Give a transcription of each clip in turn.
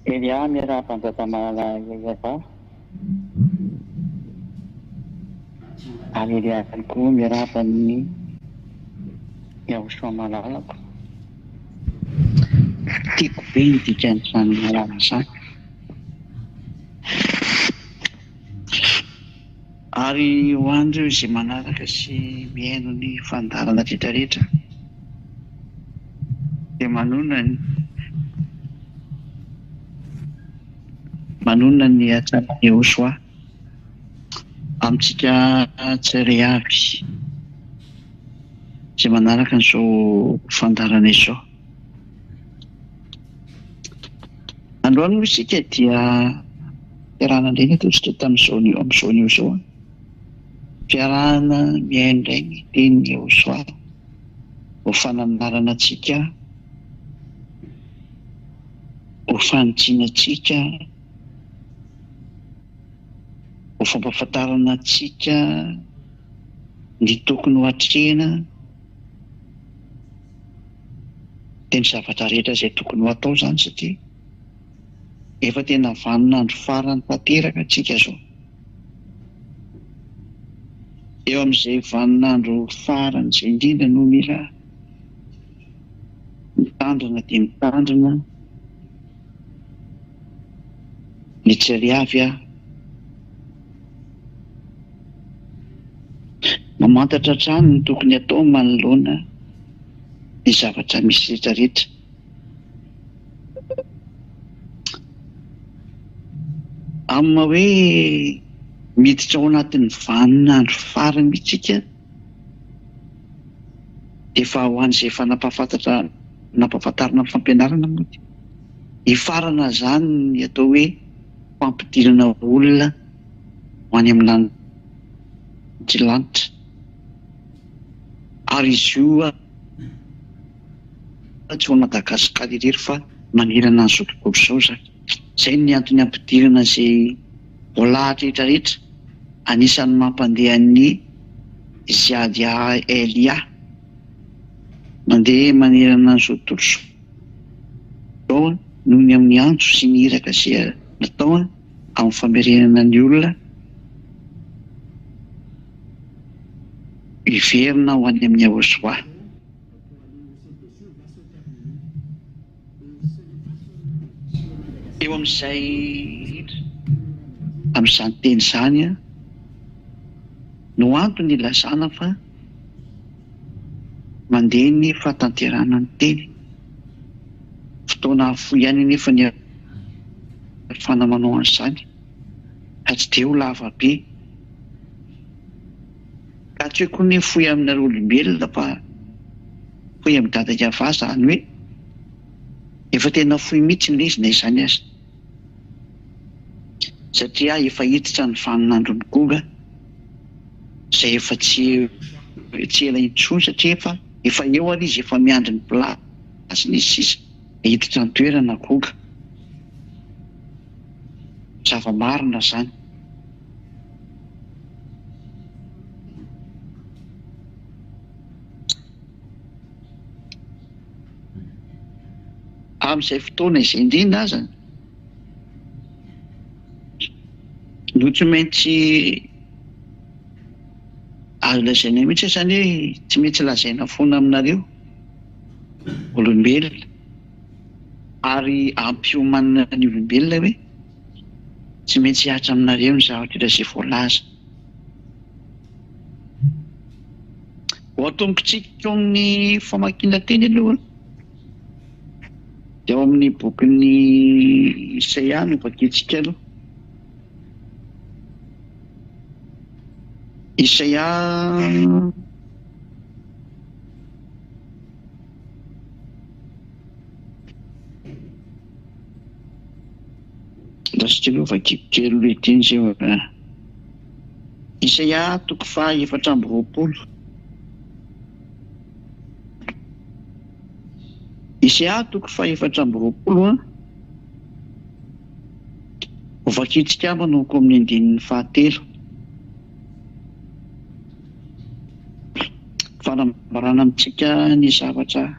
Elia miarahaba tata malalafa ary Elia ihany koa miarahaba ny Yahosoa malalako. Tiako be ny dikan'izany malalaka izany. Ary ho an'ireo izay manaraka sy mihaino ny fandarana rehetrarehetra dia manonona ny atsan'ny Yahosoa amintsika tsiray avy izay manaraka an'izao fandarana izao. Androany moa isika dia fiarahana indray ny ataontsika tamin'izao anio izao, fiarahana mihaino indray ny tenin'ny Yahosoa ho fananarana antsika, ho fanitsiana antsika, ho fampahafantarana antsika ny tokony ho hatrehina dia ny zavatra rehetra izay tokony ho atao izany, satria efa tena vaninandro farany tanteraka antsika izao. Eo amin'izay vaninandro farany izay indrindra no mila mitandrina dia mitandrina ny tsiray avy mamantatra hatrany ny tokony atao manoloana ny zavatra misy rehetrarehetra. Amin'ny hoe miditra ao anatin'ny vaninandro farany isika dia efa ho an'izay efa nampahafantarana fampianarana moa dia hifarana izany ny atao hoe fampidirana olona ho any amin'ny lanitra. Ary izy io tsy ho Madagasikara irery fa manerana an'izao tontolo izao zany. Izay ny antony ampidirana izay voalahatra rehetrarehetra anisan'ny mampandeha ny ziady Elia mandeha manerana an'izao tontolo izao noho ny amin'ny antso sy ny iraka izay natao amin'ny famerenana ny olona hiverina ho any amin'ny Yahosoa. Eo amin'izany teny izany no antony ilazana fa mandeha ny fahatanterana ny teny. Fotoana fohy ihany nefa ny fanamanao an'izany, ka tsy dia ho lava be, ka tsy hoe koa ny fohy aminareo olombelona fa fohy amin'ny dadaka avahy, izany hoe efa tena fohy mihitsy ilay izy na izany aza, satria efa hiditra ny vaninandro ny goga izay efa tsy ela intsony, satria efa eo ary izy efa miandry ny plasiny izy sisa hiditra ny toerana goga. Zava-marina izany. Amin'izay fotoana izay indrindra aza no tsy maintsy azo lazaina mihitsy izany hoe tsy maintsy lazaina foana aminareo olombelona ary ampiomanana ny olombelona hoe tsy maintsy hihatra aminareo ny zavatra izay voalaza. Ho atombotsika eo amin'ny famakiana teny aloha dia ao amin'ny bokin'ny Isaia no vakiantsika aloha. Isaia rasika aloha vakiko kely hoe teny zay Isaia toko faha 420. Isaia toko faha 420 ho vakitsika manoko amin'ny andinin'ny 7. Fanambarana amintsika ny zavatra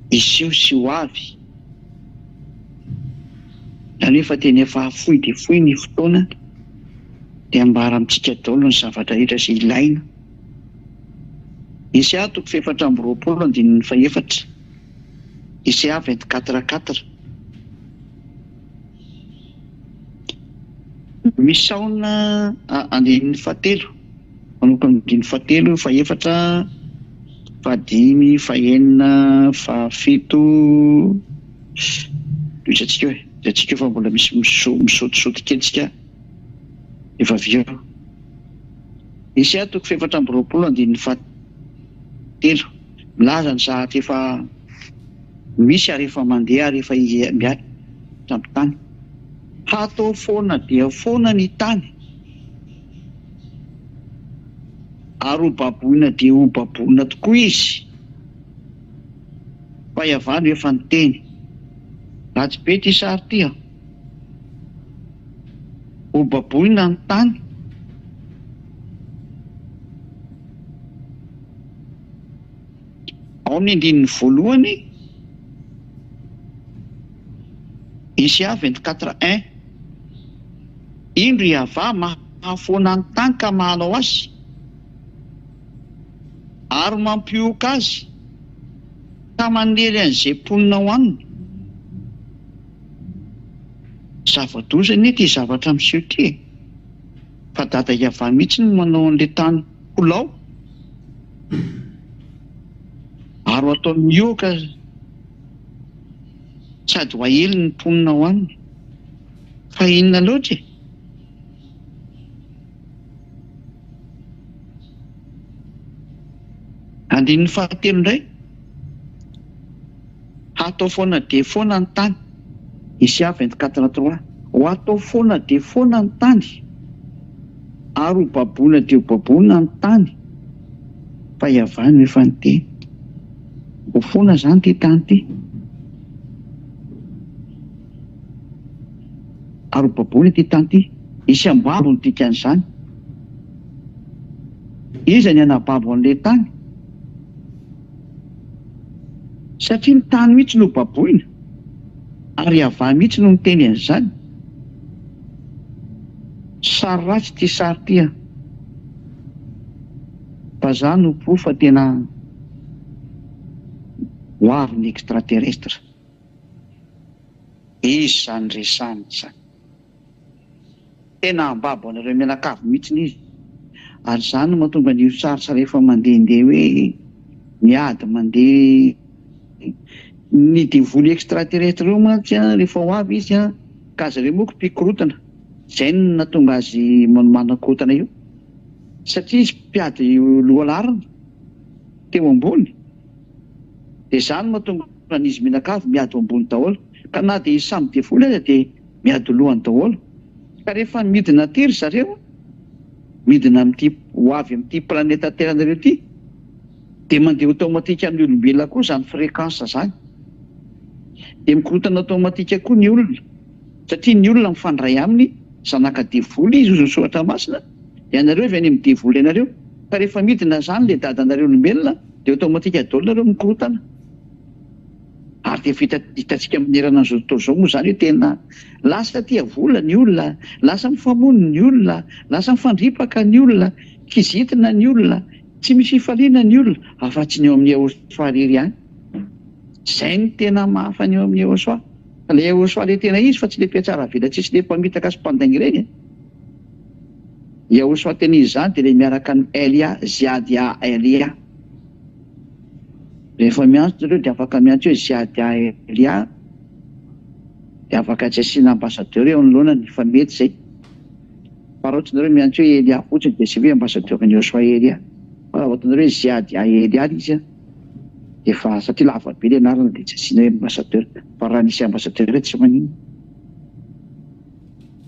isyio sy ho avy Rehefa teny efa fohy dia fohy ny fotoana dia ambara amintsika daholo ny zavatra rehetra izay ilaina. Isaia 4:24. Isaia 24:4. Misaona andininy fahatelo, manomboka andininy fahatelo, faefatra, fahadimy, fahenina, fahafito. Isatsika hoe, isatsika fa mbola misy misaotisaoty kely tsika efa avy eo. Isaia 4:20 andininy fahatelo. Milaza ny zahatra efa misy ary efa mandeha ary efa miatra amin'ny tany. Hatao foana dia foana ny tany, ary ho baboina dia ho baboina tokoa izy. Fa iavano efa niteny, ratsy be ty sary ty a. Ho baboina ny tany, ao ny andininy voalohany, Isaia 24:1. Indro iava mahafoana ny tany ka mahalao azy, ary mampioka azy ka manery an'izay mponina ho aminy. Zava-doza ny ty zavatra miseho ty, fa dada iava mihitsy no manao an'ilay tany polao, ary atao mioka sady ho ahely ny mponina ho aminy. Fa inona loatra e? Andininy fahatelo indray, hatao foana dia foana ny tany. Isaia 24:3. Ho atao foana dia foana ny tany, ary ho baboina dia ho baboina ny tany. Fa iavano efa niteny, ho foana zany ty tany ty, ary ho baboina ty tany ty. Isy ambabo ny dikan'izany. Iza ny anababo an'ilay tany? Satria ny tany mihitsy no baboina, ary iava mihitsy no miteny an'izany. Sary ratsy ty sary ty a. Vazaha no po fa tena ho avy ny extraterrestre. Izy zany resany zany. Tena ambabo anareo mianakavy mihitsy izy. Ary zany no mahatonga ny sarisary efa mandehandeha hoe miady mandeha ny devoly extraterrestre reo mantsy rehefa ho avy izy ka azy reo moako mpikorotana. Zay no natonga azy manakorotana io, satria izy mpiady lohalarina teo ambony, dia zany mahatonga n'izy mianakavy miady ambony daholo. Ka na dia samy devoly aza dia miady lohany daholo. Ka rehefa midina tery zareo, midina amin'ity ho avy amin'ity planeta Terre nareo ity, dia mandeha automatika amin'ny olombelona koa zany fréquence zany. Dia mikorotana automatika koa ny olona, satria ny olona mifandray aminy zanaka devoly izy ozy ny soratra masina, dia anareo avy any amin'ny devoly anareo. Ka rehefa midina zany le dadanareo olombelona dia automatika daholo nareo mikorotana. Ary dia vita hitantsika amin'ny erana an'izao tontolo izao moa zany hoe tena lasa tia vola ny olona, lasa mifamono ny olona, lasa mifandripaka ny olona, kizitina ny olona, tsy misy fifaliana ny olona, afa-tsy ny eo amin'ny Eosoa iry ihany. Zay ny tena mahafa ny eo amin'ny Eosoa. Ilay Eosoa ilay tena izy fa tsy ilay mpiatsara vela, tsy ilay mpamitaka sy mpandainga ireny. Eosoa tena izy zany dia ilay miaraka ny Elia, Ziadia Elia. Rehefa miantso ireo dia afaka miantso hoe Ziadia Elia, dia afaka tsy asiana ambassadeur eo anoloana fa mety zay. Fa raha ohatra nareo miantso hoe Elia fotsiny dia tsy hoe ambassadeur ny Eosoa Elia. Fa raha ohatra nareo hoe Ziadia Elia izy dia fa satria lava be ilay anarana dia tsy asiana hoe ambassadeur. Fa raha nisy ambassadeur tsy manino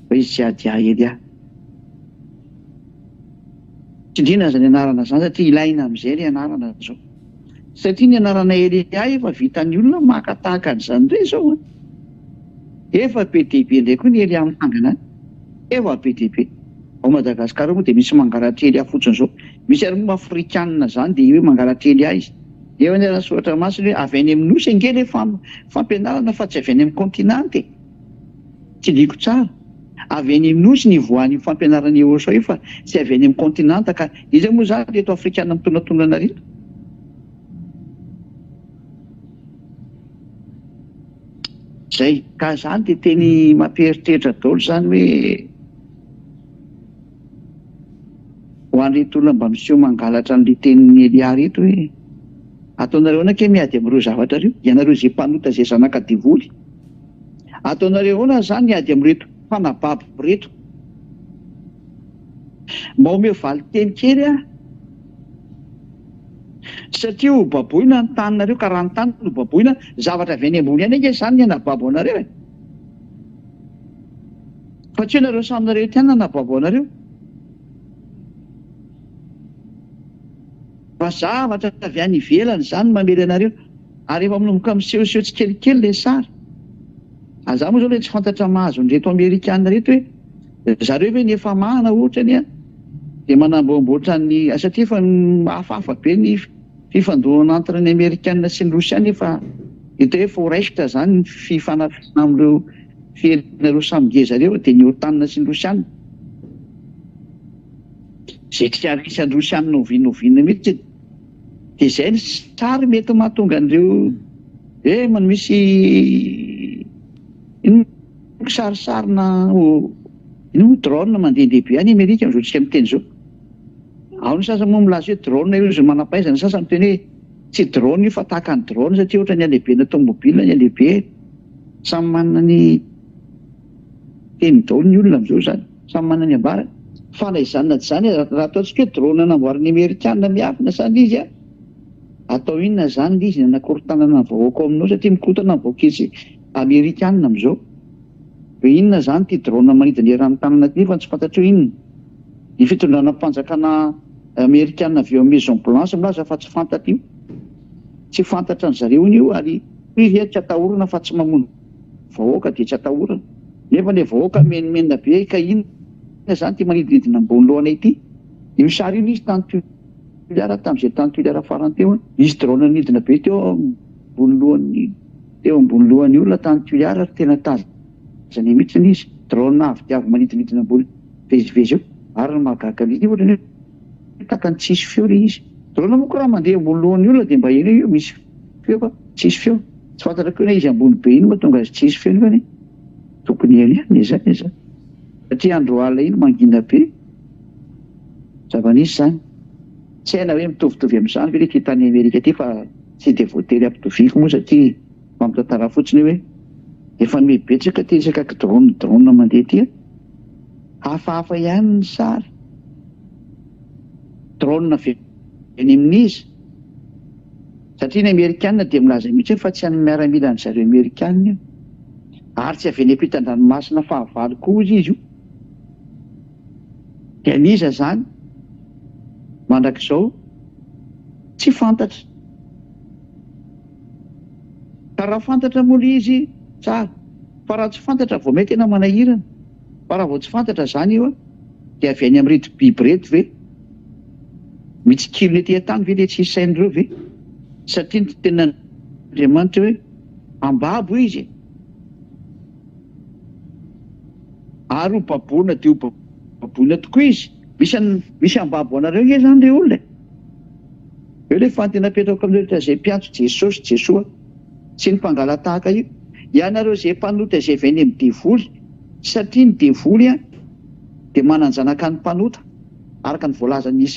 hoe Ziadia Elia. Tsindrina zany anarana zany satria ilaina amin'izay ilay anarana zao. Satria ny anarana Elia efa vitan'ny olona makatahaka an'izany indray izao. Efa be dehibe indray koa ny Elia mitangana any. Efa be dehibe. Ao Madagasikara moa dia misy mangalatra Elia fotsiny izao. Misy ary moa afrikanina zany dia hoe mangalatra Elia izy. Eo ny soratra masina hoe avy any amin'ny nosy ange ilay fampianarana fa tsy avy any amin'ny kontinanty. tsy diko tsara. Avy any amin'ny nosy ny voan'ny fampianarana Eosa io fa tsy avy any amin'ny kontinanta ka izy moa zany reto afrikana mitondratondrana reto. Zay ka zany dia teny mampieritreritra daholo zany hoe ho an'ireto olona mba miseho mangalatra an'ilay tenin'ny Elia reto hoe ataonareo anake miady amin'ireo zavatra reo, ianareo izay mpanota izay zanaka divoly. Ataonareo ahoana zany miady amin'ireto mpanababo reto. Mba omeo valy teny kely satria ho baboina ny taninareo ka raha ny tany no baboina, zavatra avy any ambony any zany ny anababo anareo fa tsy nareo saminareo ty any anababo anareo. Fa zavatra avy any ivelany zany mamely anareo, ary efa minomboka misehoseho tsy kelikely le sary. Aza moa zao le tsy fantatra mahazo nreto Amerikana reto hoe zareo ve ny efa mahana ohatrany dia manamboamboatra ny satria efa hafahafa be ny fifandohana antara ny Amerikana sy ny Rosiana efa hita hoe foraisitra zany ny fifanafina amin'ireo fierinareo samy ngeza reo dia ny OTAN sy ny Rosiana. Izay tsy arisan'ny Rosiana novinoviana mihitsy dia izay ny sary mety mahatonga an'ireo misy kisarisarina drone mandehandeha any Amerika amin'izao tsika miteny zao. Ao ny sasany moa milaza hoe drone io izy manam-pahaizana, sasany miteny hoe tsy drone io fa tahaka ny drone satria ohatra ny alehibe tomobile ny alehibe samy manana ny teny daholo ny olona amin'izao zany, samy manana ny ambara. Fa na izany tsy zany raha ataontsika hoe drone namboarin'ny Amerikana miafina zany izy atao inona zany izy nanakorontanana ny vahoaka aminao satria mikotana ny vahoaka izy Amerikana amin'izao. Hoe inona zany ty drone manidina eran'ny tanana ty fa tsy fantatro inona. Ny fitondrana mpanjakana Amerikana avy eo Maison Blanche milaza fa tsy fantatra io. Tsy fantatra ny zareo io ary izy tsy atahorana fa tsy mamono vahoaka dia tsy atahorana. Nefa le vahoaka menimena be ka inona zany ty manidinidina ambony lohana ity. Io sary io izy tany Tuiliara tamin'izay tany Tuiliara farany teo izy drone nidina be teo ambony lohan'ny olona tany Tuiliara tena tazany mihitsy izy drone avy diavy manidinidina ambony vezivezy eo ary ny mahagaga an'izy ohatra ny hoe takany tsisy feo le izy. Drone moa raha mandeha ambony lohan'ny olona dia mba eny io misy feo fa tsisy feo. Tsy fantatra koa izy ambony be iny mahatonga azy tsisy feo nefa tokony eny izany satria andro alina iny mangina be zava-nisy zany. Tsy haina hoe mitovitovy amin'izany ve ilay tany Amerika ty fa tsy dia voatery ampitoviko moa satria mampitantara fotsiny hoe efa mibetsaka ty resaka drone mandeha ty hafahafa ihany ny sary. Drone avy any amin'izy satria ny Amerikana dia milaza mihitsy fa tsy any miaramila ny zareo Amerikana ary tsy avy any ampitan-dranomasina fahavalo koa izy io. Dia aniza zany mandrakizao tsy fantatra. Ka raha fantatra moa le izy tsara, fa raha tsy fantatra vao mety tena manahirana. Fa raha vao tsy fantatra zany io dia avy any amin'reto biby reto ve mitsikilo ety an-tany ve le tsy sain'ireo ve satria ny tena Andriamanitra hoe ambabo izy ary ho baboina dia ho baboina tokoa izy. Misy ambabo anareo nge zany le olona eo le fantenapetraka amin'ireo izay mpiantso Jesosy Jesoa sy ny mpangala tahaka io. Ianareo izay mpanota izay avy any amin'ny devoly satria ny devoly dia mananjanaka ny mpanota araka ny voalazan'ny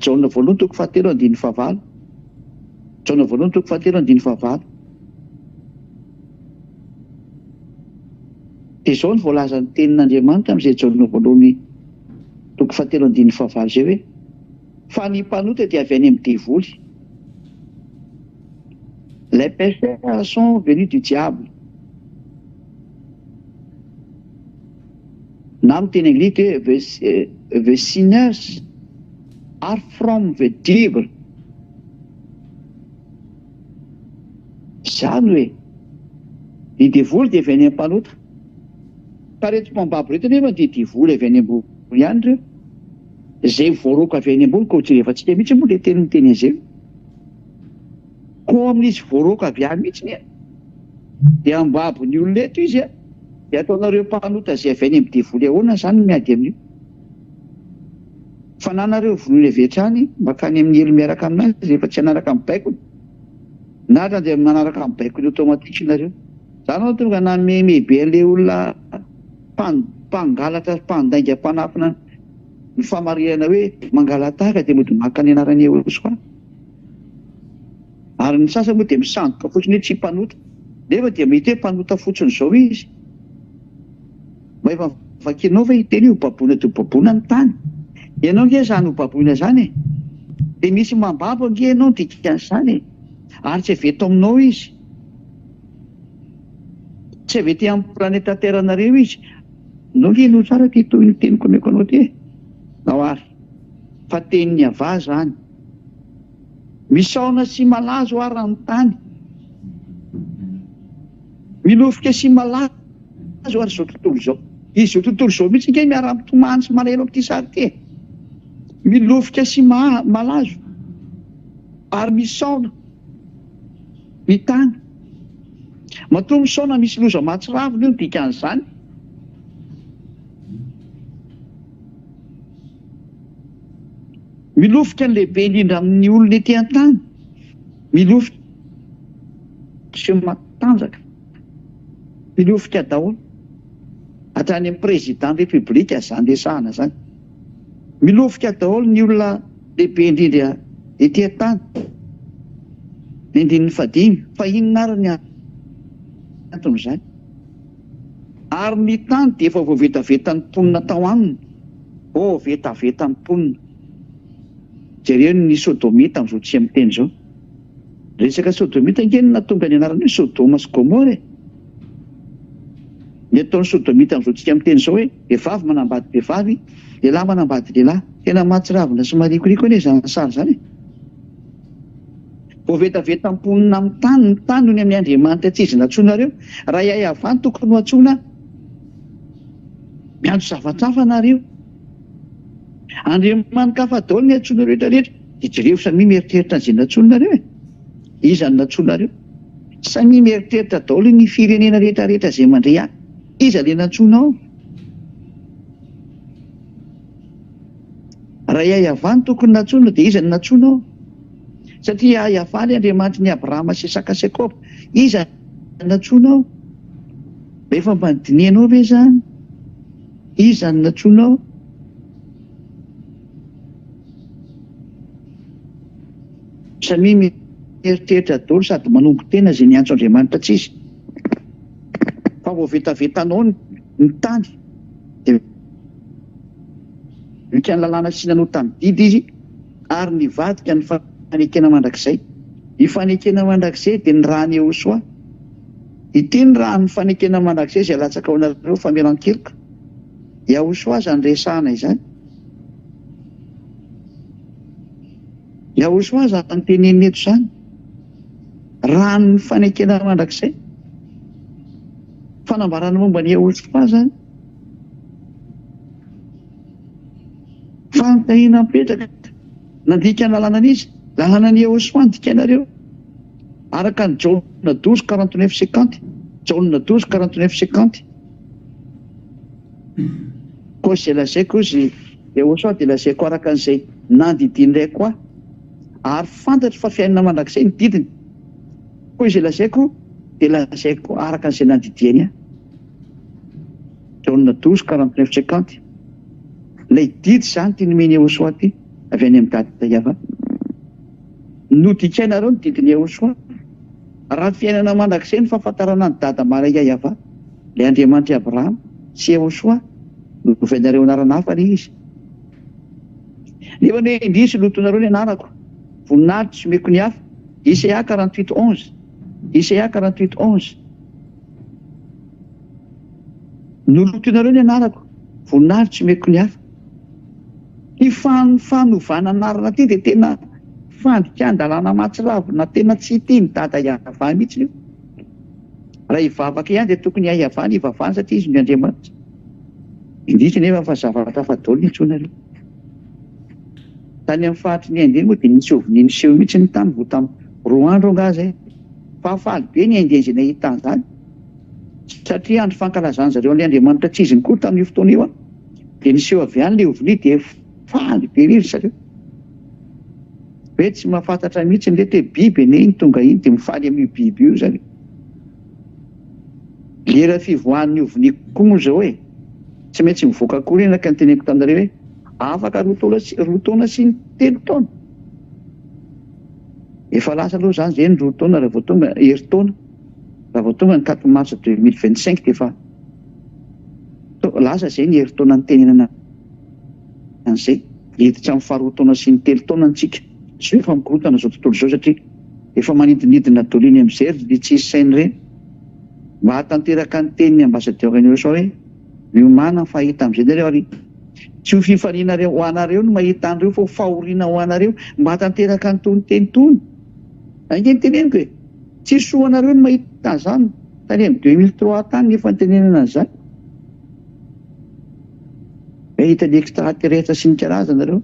Jaona voalohany toko fahatelo andiny fahavalo. Jaona voalohany toko fahatelo andiny fahavalo. Dia izao ny voalazan'ny tenin'Andriamanitra amin'izay Jaona voalohany toko fahatelo andiny fahavalo izay hoe fa ny mpanota dia avy any amin'ny devoly. Les pécheurs sont venus du diable. Na amin'ny teny anglisy hoe the sinners are from the devil. Izany hoe ny devoly dia avy any amin'ny mpanota. Ka reto mpambabo reto nefa dia devoly avy any ambony ihany ireo. Izay voaroko avy any ambony koa jerevantsika mihitsy moa le teny miteny an'izay. Koa amin'izy voaroko avy any mihitsy dia ambabo ny olona eto izy dia ataonareo mpanota zay avy any amin'ny divoly ahoana zany miady amin'io. Fananareo vonoiny avy hatrany makany amin'ny elo miaraka aminazy rehefa tsy hanaraka amin'ny baikony. Na dia manaraka amin'ny baikony automatique nareo. Zany ao tonga na mehibe an'ilay olona mpangalatra, mpandainga, mpanafina ny famarihana hoe mangalatahaka dia mody maka ny anarany Eosoa. Ary ny sasany moa dia misandoka fotsiny hoe tsy mpanota. Nefa dia mety hoe mpanota fotsiny izao izy. Mba efa vakinao fa hiteny io baboina dia baboina ny tany. Ianao nge zany ho baboina zany e. Dia misy mambabo nge ianao dikan'izany e. Ary tsy aveto aminao izy. Tsy avety amin'ny planeta Terre nareo izy. Nao nge no tsara ty toy ny teniko ameko anao ty e. Nao ary. Fa tenin'ny ava zany. Misaona sy malazo ary amin'ny tany. Milofika sy malazo ary zao tontolo zao. Izy zao tontolo zao mitsy nge miara-mitomany sy malahelo amin'ity sary ty e. Milofika sy malazo ary misaona ny tany. Matoa misaona misy loza mahatsiravina io dikan'izany. Milofika ny lehibe indrindra amin'ny olona ety an-tany. Milofika sy matanjaka. Milofika daholo. Hatrany amin'ny président république zany resahana zany. Milofika daholo ny olona lehibe indrindra ety an-tany. Indrin'ny fadimy, fa inona ary ny anton'izany. Ary ny tany dia efa voavetavetan'ny mponina tao aminy. Vetavetan'ny mponina. Jereo ny sodomita amin'izao tsy miteny zao. Resaka sodomita ngeny natonga ny anarany hoe Sodoma sy Gomora. Ny ataon'ny sodomita amin'izao tsy miteny zao hoe vehivavy manambady vehivavy, lehilahy manambady lehilahy. Tena mahatsiravina sy marikoriko anie zany sary zany. Voavetavetan'ny mponina amin'ny tany, ny tany noho ny amin'ny Andriamanitra tsy izy natsoanareo. Raha iay avany tokony ho antsoina miandro zavatra hafa nareo. Andriamanitra hafa daholo ny antsoina rehetra rehetra. Dia jereo samy mieritreritra an'izay natsoanareo e. Iza ny natsoanareo? Samy mieritreritra daholo ny firenena rehetra rehetra izay mandray ahy. Iza ilay natsoanao? Raha iay avany tokony natsoina dia iza ny natsoanao? Satria iay avany Andriamanitra ny Abrahama sy Isaka sy Jakoba. Iza ny natsoanao? Efa mandinianao ve zany? Iza ny natsoanao? Samy mieritreritra daholo sady manompo tena izay niantso Andriamanitra tsy izy. Fa voavetavetanao ny tany. Dia mika ny lalàna sy nanota amin'ny didy izy ary nivadika ny fanekena mandrakizay. Ny fanekena mandrakizay dia ny rahan'ny Eosoa. Ity ny rahan'ny fanekena mandrakizay izay latsaka ao anareo famelan-keloka. Eosoa zany resahana izany. Eosoa zany tenenina eto zany. Rahan'ny fanekena mandrakizay. Fanambarana momba ny Eosoa zany. Fantahina mipetraka. Nandika ny lalànan'izy. Lalànan'ny Eosoa ndikanareo. Araka ny Jaona 12:49-50. Jaona 12:49-50. Koa izay lazaiko izy Eosoa dia lazaiko araka an'izay nandidin'iray koa. Ary fantatro fa fiainana mandrakizay ny didiny. Koa izay lazaiko dia lazaiko araka an'izay nandidiany ahy. Jaona 12:49-50. Ilay didy zany ty nomeny Eosoa ty avy any amin'ny dady Yahva. Nodikainareo ny didiny Eosoa. Raha fiainana mandrakizay ny fahafantarana ny dada marika Yahva, ilay Andriamanitra Abrahama sy Eosoa, novainareo anarana hafa ilay izy. Nefa ny indrisy lotonareo ny anarako. Voninahitra tsy omeko ny hafa. Isaia 48:11. Isaia 48:11. Nolotonareo ny anarako. Voninahitra tsy omeko ny hafa. Ny fanovana anarana ty dia tena fandikan-dalàna mahatsiravina tena tsy tiany dada Yahva mihitsy io. Raha hivavaka ihany dia tokony iay avany hivavany satria izy ny Andriamanitra. Indrisy nefa fa zavatra hafa daholo ny antsoanareo. Tany amin'ny fahatry ny andeny moa dia nisy ovy niseho mihitsy ny tany vao tamin'ny roa andro nga zay. Fahafaly be ny andeny izay nahita an'izany. satria andro fankalazana zareo an'ilay Andriamanitra tsy iziny koa tamin'io fotoana io dia niseho avy any ilay ovilia dia faly be riry zareo. Hoe tsy mahafantatra mihitsy ilay hoe biby anie iny tonga iny dia mifaly amin'io biby io zareo. Lera fivoahan'ny ovilia koa moa zao tsy maintsy mivoaka akory eny ka ny teneniko taminareo hoe afaka roa taona sy ny 3 taona. Efa lasa aloha zany zay ny 2 taona raha vao tonga herintaona. Raha vao tonga ny 4 mars 2025 dia efa lasa izay ny herintaona ny tenenana an'izay. Hiditra amin'ny faharoa taona sy ny 3 taona antsika. Tsy hoe efa mikorotana izao tontolo izao satria efa manidinidina doliny amin'izay ry tsy sainy ireny. Mba hatanteraka ny tenin'ny ambassadeur-ny USA hoe miomana ny fahita amin'izay nareo ary tsy ho fifalianareo ho anareo no mahita an'ireo fa ho fahoriana ho anareo mba hatanteraka ny tony teny tony. Angeny teneniko hoe tsy soa anareo no mahita an'izany tany amin'ny 2003 tany efa nitenenana an'izany. Hita ny extraterrestre sy ny karazana nareo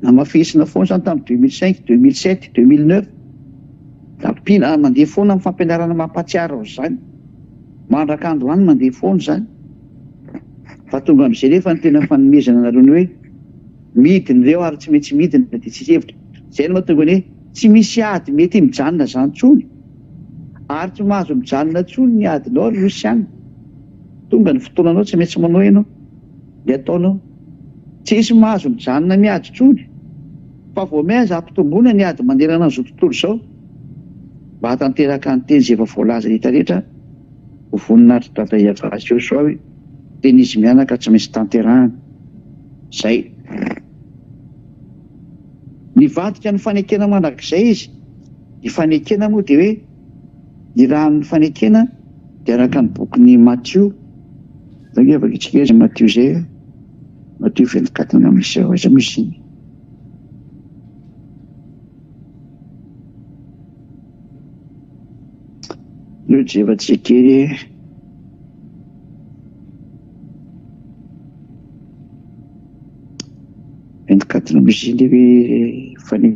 namafisina foana izany tamin'ny 2005, 2007, 2009 da mandeha foana amin'ny fampianarana mampatsiaro izany. Mandraka androany mandeha foana izany. Fa tonga amin'izay rehefa ny tena fanomezana nareo ny hoe midiny ireo ary tsy maintsy midina dia tsy hevitra. Izay no mahatonga hoe tsy misy ady mety mijanona izany intsony ary tsy mahazo mijanona intsony ny adinao ary sy any. Tonga ny fotoananao tsy maintsy manao ianao dia ataonao. Tsisy mahazo mijanona miady intsony fa vao maiza ampitomboina ny ady manerana an'izao tontolo izao mba hatanteraka ny teny izay efa voalaza rehetra rehetra ho voninahitra dada Iavasy Joshua hoe teny izy mianaka tsy maintsy tanterahana. Zay. Nivadika ny fanekena mandrakizay izy. Ny fanekena moa dia hoe ny rahan'ny fanekena dia araka ny bokin'ny Matthieu. Zay afaka itsika izy Matthieu zay. Matthieu 24 na misy aiza misy iny. Io jevatsikery 24 misy iny hoe fane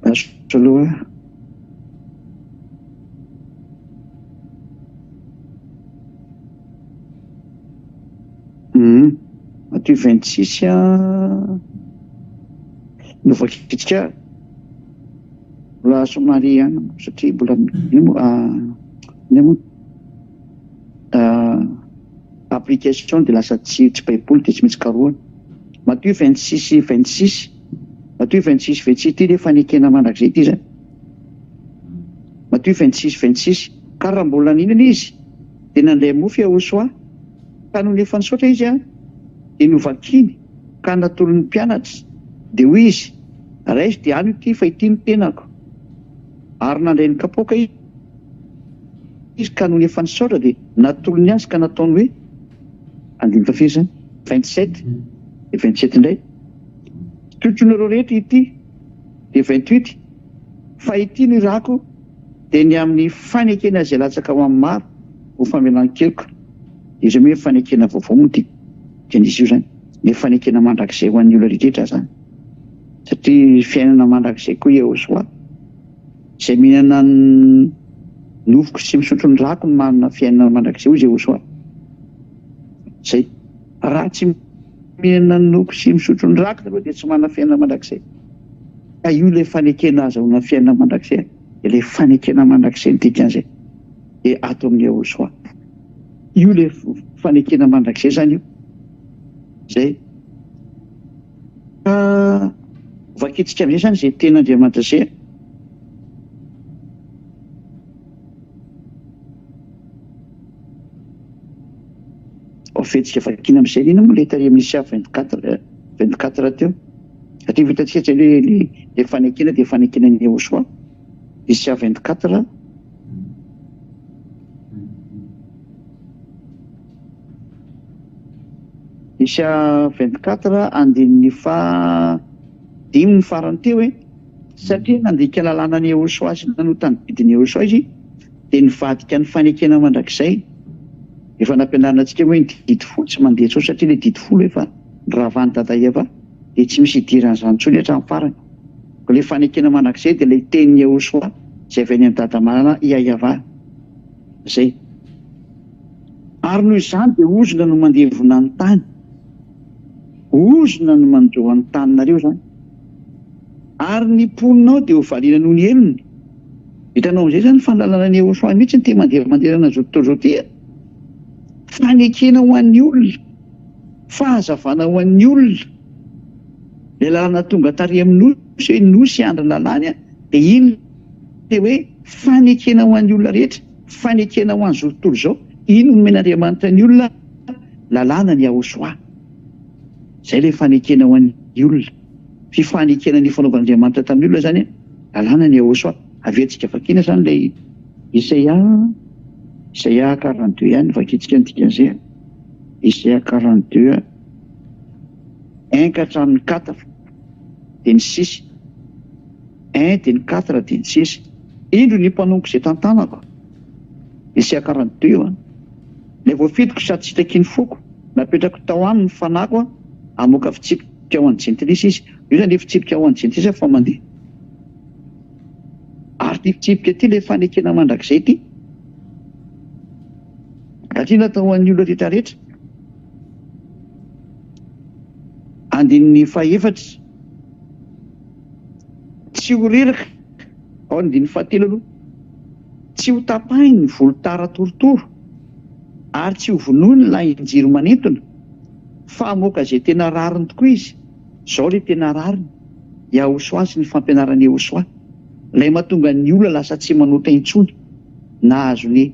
aso aloha Matthieu 26 novakitsika mbola somary satria mbola application dia lasa tsy baiboly dia tsy maintsy karohana. Matthieu 26 Matthieu 26 ity ilay fanekena mandrakizay ity zany. Matthieu 26 ka raha mbola ninana izy dia nandray mofy Joshua ka noho efa nisaotra izy dia novakiny ka natolon'ny mpianatra dia hoy izy raizy dia any ity fa ity no tenako ary nandray ny kapoaka izy ka noho efa nisaotra dia natolony azy ka nataony hoe andiny fafiry zany 27 dia 27 indray totsonareo rehetra ity dia 28 fa ity ny rako dia ny amin'ny fanekena izay latsaka ho amin'ny maro ho famelan-keloka. Izy hoe fanekena vaovao moa dia nisy io zany ny fanekena mandrakizay ho an'ny olona rehetra zany satria fiainana mandrakizay koa Joshua izay mihinana nofoko sy misotro ny rako no manana fiainana mandrakizay hoy Joshua. Zay raha tsy mihinana nofoko sy misotro ny rako nareo dia tsy manana fiainana mandrakizay. Ka io ilay fanekena azahoana fiainana mandrakizay ilay fanekena mandrakizay ny dikan'izay dia ato amin'ny Joshua. Io ilay fanekena mandrakizay zany io. Zay. Vakitsika amin'izay zany izay ten'Andriamanitra izay. Fetsika vakina amin'izay lina moa ilay tary amin'ny Isia 24 teo. Satria vitantsika ilay fanekena dia fanekena ny Joshua. Isia 24 Isia 24 andin'ny 5 ny farany teo satria nandika lalàna ny Joshua sy nanotany didiny Joshua izy dia nivadika ny fanekena mandrakizay. Efa nampianarana antsika hoe ny didy folo tsy mandeha intsony satria ilay didy folo efa rahavany dada Eva dia tsy misy idiran'izany intsony hatramin'ny farany. Ilay fanekena mandrakizay dia ilay tenin'ny Joshua izay avy any amin'ny dadamarana iaiava zay. Ary noho izany dia ozona no mandevona ny tany, ozona no mandroa ny taninareo zany, ary ny poninao dia ho valina noho ny elony. Hitanao amin'izay zany fanlalana ny Yehosoa mihitsy ny manderana zao ty. Fanekena ho an'ny olona, fahazavana ho an'ny olona. Le lalana tonga tary amin'ny nosy hoe nosy andro lalany dia iny le hoe fanekena ho an'ny olona rehetra, fanekena ho an'izao tontolo zao. Iny no nomen'Andriamanitra ny olona lalàna ny Yehosoa. Zay le fanekena ho an'ny olona, fifanekena ny fanaovan'Andriamanitra tamin'ny olona zany lalàna ny Yehosoa. Aventsika vakina zany ilay Isaia 42 ihany vakitsika an'izay. Isaia 42 1 ka hatramin'ny 4 dia ny 6, 1 dia ny 4 dia ny 6. Indro ny mpanompo izay tantanako. Isaia 42 ilay voafidiko sady tsy takiany foko, napetrako tao aminy ny fanako hamoaka fitsipika ao an'ny jentilisa izy. Io zany le fitsipika ao an'ny jentilisa fa mandeha. Ary ty fitsipika ty le fanekena mandrakizay ty. Satria natao an'ny olona rehetra rehetra. Andininy fahaefatra, tsy ho reraka. Ao andininy fahatelo aloha, tsy ho tapahiny ny volotara torotoro, ary tsy ho vonoiny lay jiro manentona, fa hamoaka izay tena rariny tokoa izy. Zao le tena rariny, Yehosoa sy ny fampianarany Yehosoa. Ilay mahatonga ny olona lasa tsy manota intsony, nahazo ny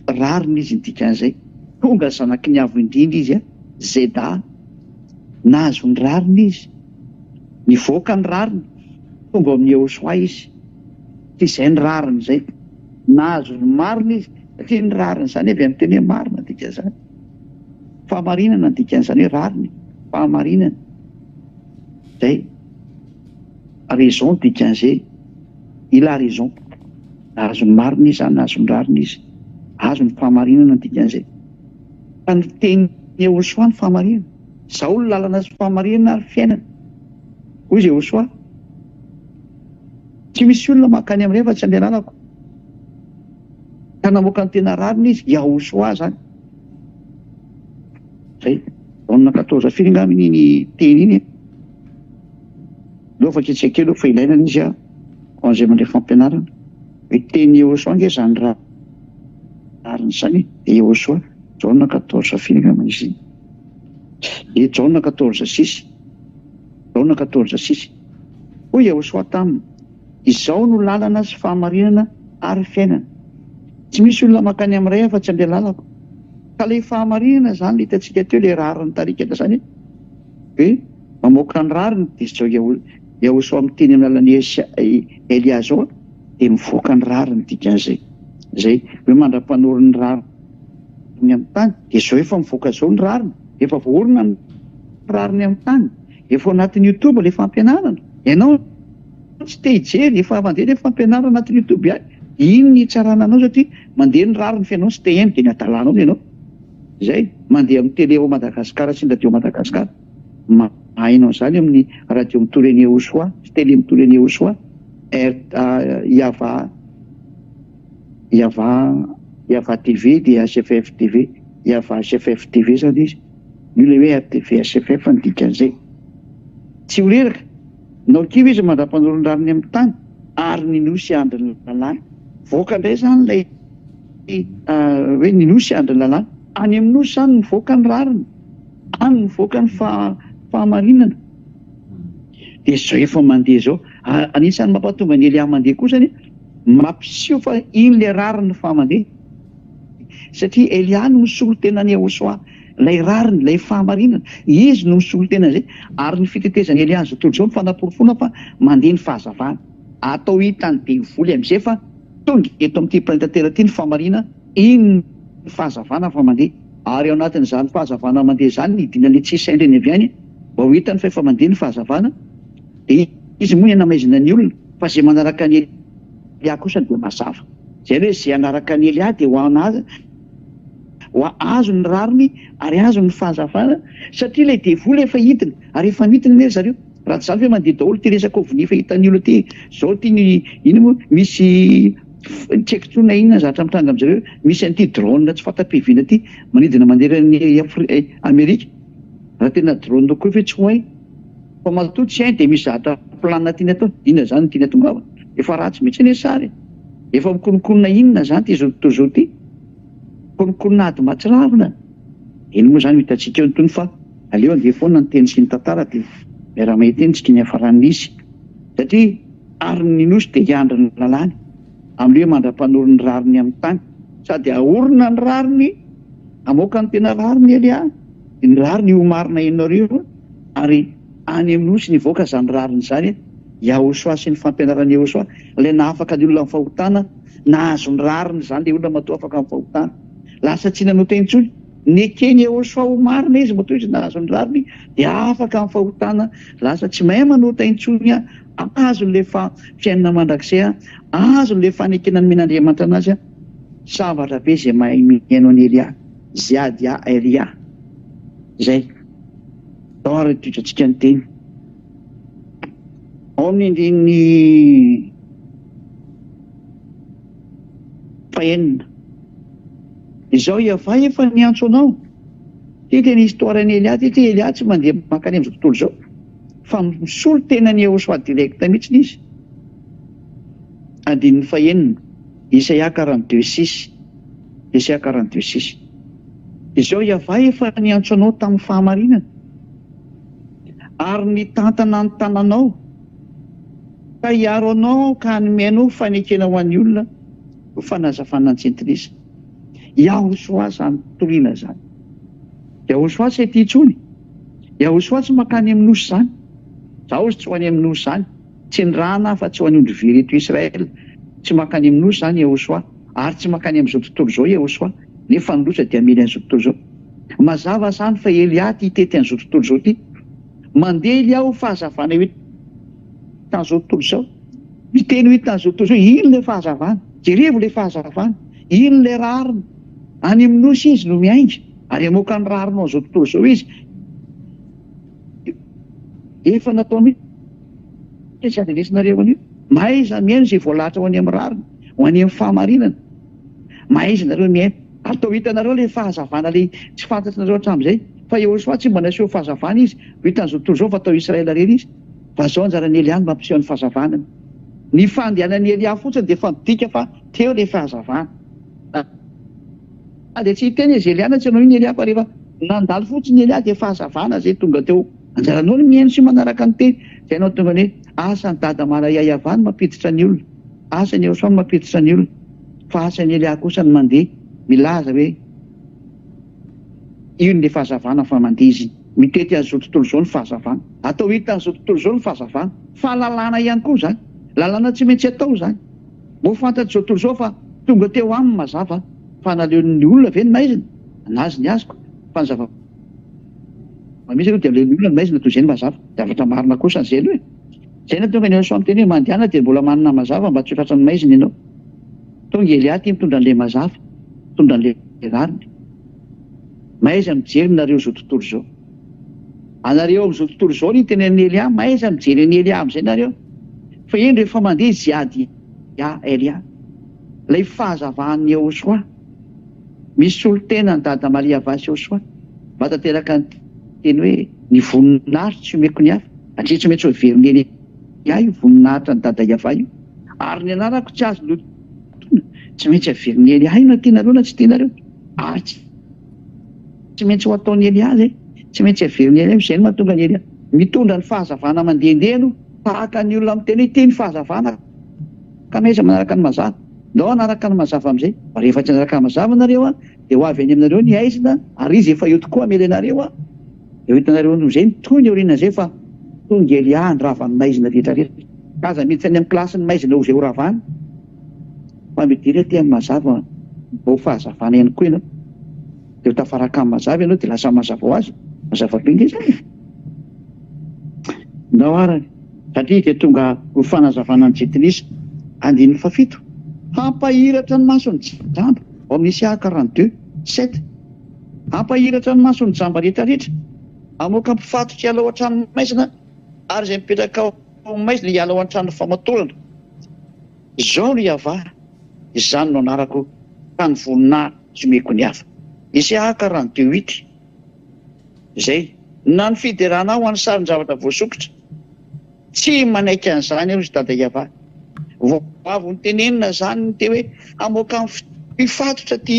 rariny izy ny dikan'izay. Tonga zanaky ny avo indrindra izy Zeda, nahazo ny rariny izy, nivoaka ny rariny, tonga amin'ny Yehosoa izy. Ty izay ny rariny izay, nahazo ny marina izy. Satria ny rariny zany avy amin'ny teny hoe marina dikan'izany. Fahamarinana ny dikan'izany hoe rariny, fahamarinana. Zay raison dikan'izay, il a raison. Nahazo ny marina izy zany, nahazo ny rariny izy, azo ny fahamarinana ny dikan'izay. Fa ny teny Yehosoa ny fahamarinana. Zao ny lalana sy fahamarinana ary fiainana. Hoy izy Yehosoa, tsy misy olona makany amin'ireny fa tsy andeha lalako. Ka namoaka ny tena rariny izy, Yehosoa zany. Zay, taonina 14 firingaminy ny teny iny. Leo fakitsika kely fa ilaina izy ho an'izay mandray fampianarana. Hoe teny Yehosoa nge zany rariny zany dia Yehosoa. Jaona 14 firingaminy izy. E Jaona 14:6. Jaona 14:6. Hoy Yehosoa taminy, izao no lalana sy fahamarinana ary fiainana. Tsy misy olona makany amin'iray fa tsy andeha lalako. Ka ilay fahamarinana zany le hitantsika teo ilay rariny tarikana zany hoe mamoaka ny rariny dia zao Yehosoa miteny amin'ny alalan'ny Elia zao dia mivoaka ny rariny dikan'izay. Zay hoe mandra-panory ny rariny amin'ny tany dia zao efa mivoaka zao ny rariny, efa voaorina ny rariny amin'ny tany, efa anatin'ny YouTube ilay fampianarana. Ianao tsy te hijery, efa mandeha ilay fampianarana anatin'ny YouTube ihany. Iny ny tsarana anao satria mandeha ny rariny fiainao tsy te haino dia ny adalanao ianao. Zay mandeha amin'ny télé ao Madagasikara sy ny radio Madagasikara. Hainao zany amin'ny radio mitoreny Yehosoa, télé mitoreny Yehosoa, Iava TV dia HFF TV, Iava HFF TV zany izy. Io le hoe RTV HFF ny dikan'izay. Tsy ho reraka. Nao kiva izy mandra-panory ny rariny amin'ny tany, ary ny nosy andro ny lalàna. Voaka indray zany ilay hoe ny nosy andro ny lalàna. Any amin'ny nosy zany mivoaka ny rariny, any mivoaka ny fahamarinana. Dia zao efa mandeha zao. Anisan'ny mampatonga ny Elia mandeha koa zany mampiseho fa iny le rariny fahamandeha. Satria Elia no misolo tenany Yehosoa, ilay rariny, ilay fahamarinana, izy no misolo tena zay. Ary ny fitetezany Elia zao tontolo zao mifanaporofona fa mandeha ny fahazavana. Atao hitany devoly amin'izay fa tonga eto amin'ity planeta Terra ity ny fahamarinana, iny ny fahazavana fa mandeha. Ary ao anatin'izany fahazavana mandeha zany nidinan'ilay tsisy saindreny avy any mba ho hitany fa efa mandeha ny fahazavana. Dia izy moa nanamaizina ny olona fa izay manaraka ny Elia kosa dia mazava. Zay hoe izay anaraka ny Elia dia ho azo ny rariny ary azo ny fahazavana, satria ilay devoly efa hidina ary efa nidina ny zareo. raha tsy zany hoe mandeha daholo ty resaka oviny fa hitan'ny olona ty zao ty ino moa misy tsy haiko tsona inona zavatra mitranga am'zareo misy an'ity drone tsy fatapiviana ty manidina manderan'ny Amerika raha tena drone koa fa tsy ho hay fa matoa tsy hay dia misy zavatra planina tiany atao inona zany tiany atongava efa ratsy mihitsy ane sary efa mikonikonina inona zany ty zao ty konikonina ady mahatsiravina iny moa zany hitantsika eo nytony fa aleo andeha foana ny teny sy ny tantara dia miara-mahiteny tsika ny hafaran'ny izy satria ary ny nosy dia hiandry ny lalàny amin'ileo mandra-panoro ny rariny amin'ny tany sady aorina ny rariny amoaka ny tena rariny Elia ny rariny ho marina ianareo ary any amin'ny nosy nivoaka zany rariny zany Yahosoa sy ny fampianarany Yahosoa ilay nahafaka ny olona amin'ny fahotana nahazo ny rariny zany ilay olona matoa afaka amin'ny fahotana lasa tsy nanao teny intsony ny ekeny Yahosoa ho marina izy matoa izy nahazo ny rariny dia afaka amin'ny fahotana lasa tsy mahay manota intsony azo le fiainana mandrakizay azo le fanekena ny men'Andriamanitra anazy zavatra be zay mahay miaino any Elia ziadia Elia zay tao ary toetrantsika ny teny ao ny fahenina izao iava efa niantso anao ty teny histoiran'ny Elia ty Elia tsy mandeha makany amin'izao tontolo zao fa misolo tenany Yahosoa direkta mihitsy izy andin'ny fahenina Isaia 42:6 Isaia 42:6 izao iava efa niantso anao tamin'ny fahamarinana ary nitantana ny tananao ka hiaro anao ka hanomenao fanekena ho an'ny olona ho fanazavana ny tsentilisa Yahosoa zany toriana zany Yahosoa tsy ety intsony Yahosoa tsy makany amin'ny nosy zany zaho ozy tsy ho any amin'ny nosy zany tsy nyrana fa tsy ho any ondry vereto Israel tsy makany amin'ny nosy zany Yahosoa ary tsy makany amin'izao tontolo zao Yahosoa nefa ny losa dia mily an'izao tontolo zao mazava zany fa Elia ty hitety an'izao tontolo zao ty mandeha Elia ho fahazavana hoe tan'izao tontolo zao miteny hoe tan'izao tontolo zao ino le fahazavana jerevo le fahazavana ino le rariny any amin'ny nosy izy no miainga ary amoaka ny rariny ao zao tontolo zao izy efa natao mihitsy tsy adenesinareo an'io mahay izy miaino izay voalahatra ho any amin'ny rariny ho any amin'ny fahamarinana mahay izy nareo miaino atao hitanareo le fahazavana le tsy fantatrinareo hatramin'izay fa Yahosoa tsy mba naseho fahazavana izy hitan'izao tontolo zao fa atao Israela reny izy fa zao anjaran'ny Elia no mampiseho ny fahazavanany ny fandehanan'ny Elia fotsiny dia fanodika fa teo le fahazavana dia tsy hiteny izy Elia tsy anao iny Elia fa rehefa nandalo fotsiny Elia dia fahazavana zay tonga teo anjaranao ny miaino sy manaraka ny teny zay anao tonga ny asan'ny dada Yahava ny mampiditra ny olona asan'ny Yahosoa ny mampiditra ny olona fa asan'ny Elia kosa ny mandeha milaza hoe io ny fahazavana fa mandeha izy mitety an'izao tontolo zao ny fahazavana atao hitan'izao tontolo zao ny fahazavana fa lalàna ihany koa zany lalàna tsy maintsy atao zany mo fantatr' izao tontolo zao fa tonga teo aminy mazava fa naleon'ny olona ve ny maizina nazy ny azoko fa ny zava misy aloha dia aleon'ny olona ny maizina toy izay ny mazava zavatra marina kosa n'izay aloha zay na tonga ny Yahosoa amin'ny teny hoe mandehana dia mbola manana mazava mba tsy ho tratran'ny maizina ianao tonga Elia ty mitondra an'ilay mazava mitondra an'ilay rariny maiza mijery nareo zao tontolo zao anareo amin'izao tontolo zao ny tenen'ny Elia maiza mijery ny Elia amin'izay nareo fa eny rehefa mandeha ziady Elia ilay fahazavahan'ny Yahosoa misy olo tena ny dada Maria Vasy Yahosoa mba tanteraka ny teny hoe ny voninahitra tsy omeko ny hafa atria tsy maintsy ho veriny Elia io voninahitra ny dada Yahava io ary ny anarako tsy azo lotona tsy maintsy averiny Elia io na tianareo na tsy tianareo ary tsy maintsy ho ataon'ny Elia zay tsy maintsy averiny Elia izay no mahatonga ny Elia mitondra ny fahazavana mandehandeha no tahaka ny olona amin'ny teny hoe teny fahazavana ka maiza manaraka ny mazava ndao anaraka ny mazava amin'izay rehefa tsy anaraka ny mazava nareo dia ho avy any aminareo ny aizina ary izy efa eo tokoa amely anareo eo hitanareo nozay toy ny aoriana zay fa tonga Elia nravany maizina rehetrarehetra kaza miditsy any amin'ny klasiny maizina ho zay ho ravany fa midira ty amin'ny mazava mba fahazavana ihany koa ianao dia ho tafaraka amin'ny mazava ianao dia lasa mazava ho azy mazava be nge zany ndao arany satria dia tonga ho fanazavana ny jetilisa andin'ny fafito hampahiratra ny mason'ny jamba ao amin'ny Isaia 42:7 hampahiratra ny mason'ny jamba rehetrarehetra amoaka mpifatotra ala ohatrany maizina ary izay mipetraka ao maizina hiala ao an-trano famatolana izao no iava izany no anarako tany voninahitra meko ny hafa Isiaka raha teo ity izay na ny fiderana ao any sarin-javatra voasokotra tsy manaiky an'izany eo izy dada iava avy ny tenenina zany te hoe amoaka mifatotra ty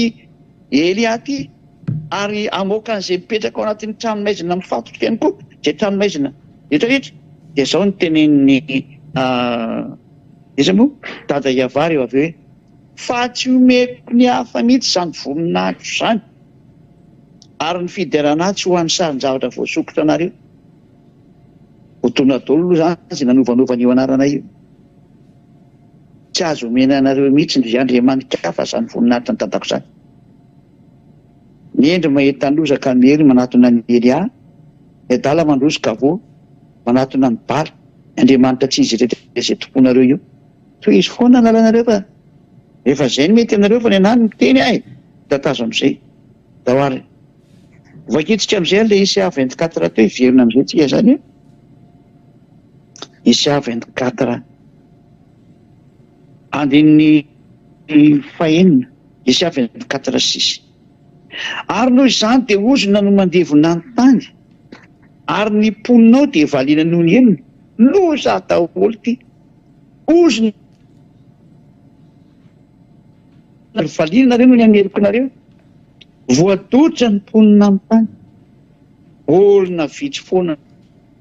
Elia ty ary amoaka an'izay mipetraka ao anatin'ny tranomaizina mifatotra ihany koa zay tranomaizina rehetrarehetra dia zao ny teneniny iza moa dada iava reo avy hoe fa tsy omeko ny hafa mihitsy zany voninahitro zany ary ny fiderana tsy ho an'ny sarin-javatra voasokotra anareo ho tona daholo zany zay nanovanovana io anarana io tsy azo omena anareo mihitsy ny Andriamanitra hafa zany voninahitra ny dadako zany niendry mahita ny lozaka mery manatona ny Elia edala mandrosoka vo manatona ny Bala Andriamanitra tsy izy rehetra izay tomponareo io toy izy foana nalanareo fa rehefa zay ny mety aminareo fa ny anany miteny ahy da tazo am'izay da hoary vakitsika am'izay le Isaia 24 teo iverina am'izay tsika zany Isaia 24 andin'ny fahenina Isaia 24:6 ary noho izany dia ozona no mandevona ny tany ary ny mponinao dia valina noho ny enina loza daholo ty ozona valina nareo no ny aneriko nareo voadotra ny mponina amin'ny tany olona vitsy foana